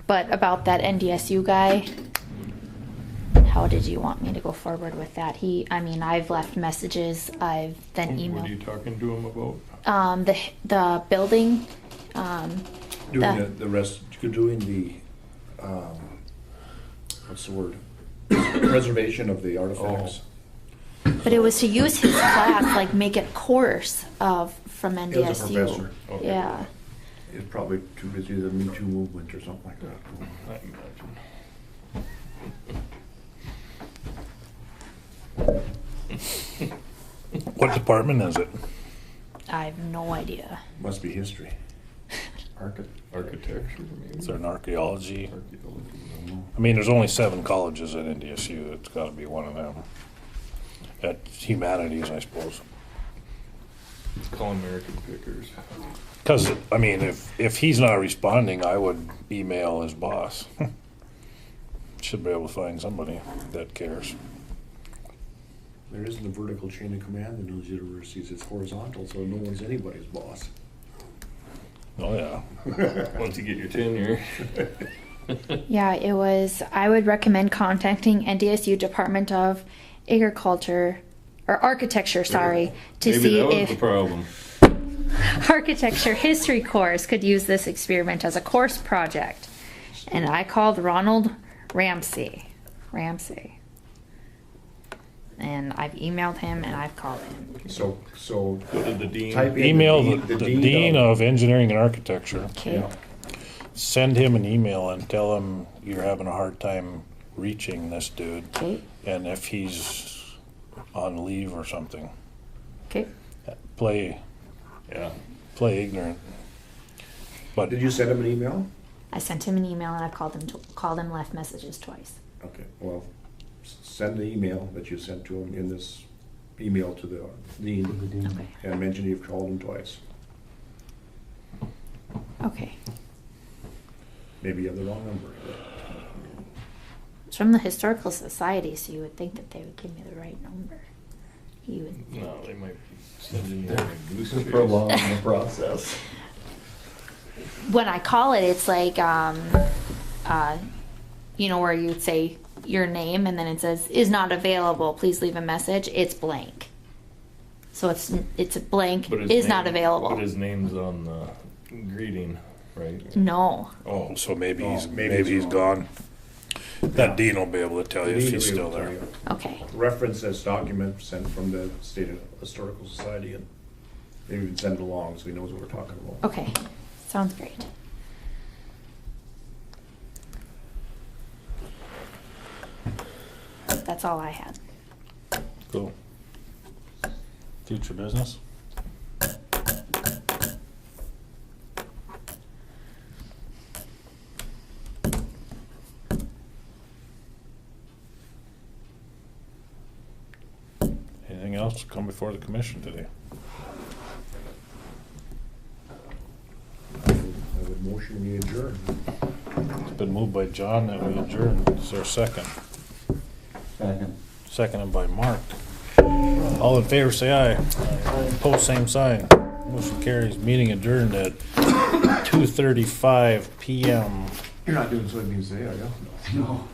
But about that NDSU guy, how did you want me to go forward with that? I've left messages, I've then What are you emailed, talking to him about? the building, Doing the rest, doing the, what's the word? Preservation of the artifacts. but it was to use his class, like make it a course from NDSU. It was a professor. Okay. Yeah. He's probably too busy with the Me Too movement or something like that. I imagine. what department is it? I have no idea. Must be history. Architecture, maybe? Is there an archaeology? Archaeology. I mean, there's only 7 colleges at NDSU, it's gotta be one of them. At humanities, I suppose. Call American Pickers. Cause, I mean, if he's not responding, I would email his boss. Should be able to find somebody that cares. There isn't a vertical chain of command in those universities, it's horizontal, so no one's anybody's boss. Oh, yeah. Once you get your tenure. Yeah, it was. I would recommend contacting NDSU Department of Agriculture or Architecture, sorry, to Maybe see that was if the problem. Architecture History course could use this experiment as a course project. And I called Ronald Ramsey. And I've emailed him and I've called him. So Go to the dean. type in Email the Dean of, of Engineering and Architecture. Okay. yeah. Send him an email and tell him you're having a hard time reaching this dude. Okay. And if he's on leave or something, Okay. play ignorant. But Did you send him an email? I sent him an email and I've called him, left messages twice. Okay, well, send the email that you sent to him in this email to the dean Okay. and mention you've called him twice. Okay. Maybe you have the wrong number. It's from the Historical Society, so you would think that they would give me the right number. You would think. No, they might be sending you a goose chase. Prolong the process. When I call it, it's like, where you'd say your name and then it says, is not available, please leave a message. It's blank. So it's a blank, But his is not name- available. But his name's on the greeting, right? No. Oh, so maybe Oh, he's maybe maybe he's he's gone. That Dean will be able to tell you if Dean she's will be still able to there. tell you. Okay. Reference this document sent from the State Historical Society, and maybe we can send it along so he knows what we're talking about. Okay. Sounds great. That's all I had. Cool. Future business? Anything else to come before the commission today? I would motion we adjourn. It's been moved by John that we adjourn. Is there a second? Second. Seconded by Mark. All in favor, say aye. Post same sign. Motion carries. Meeting adjourned at 2:35 PM You're not doing soybeans today, are you? No.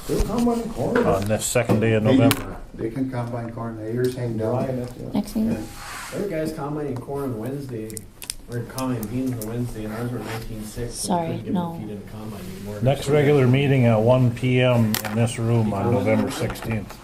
They'll come on corn. on this second day of November. They can combine corn, the ears hang down. Next meeting. Other guys combining corn on Wednesday, or combining beans on Wednesday, and ours were 19.6. Sorry, no. Feed in a combine anymore. Next regular meeting at 1 PM in this room on November 16th.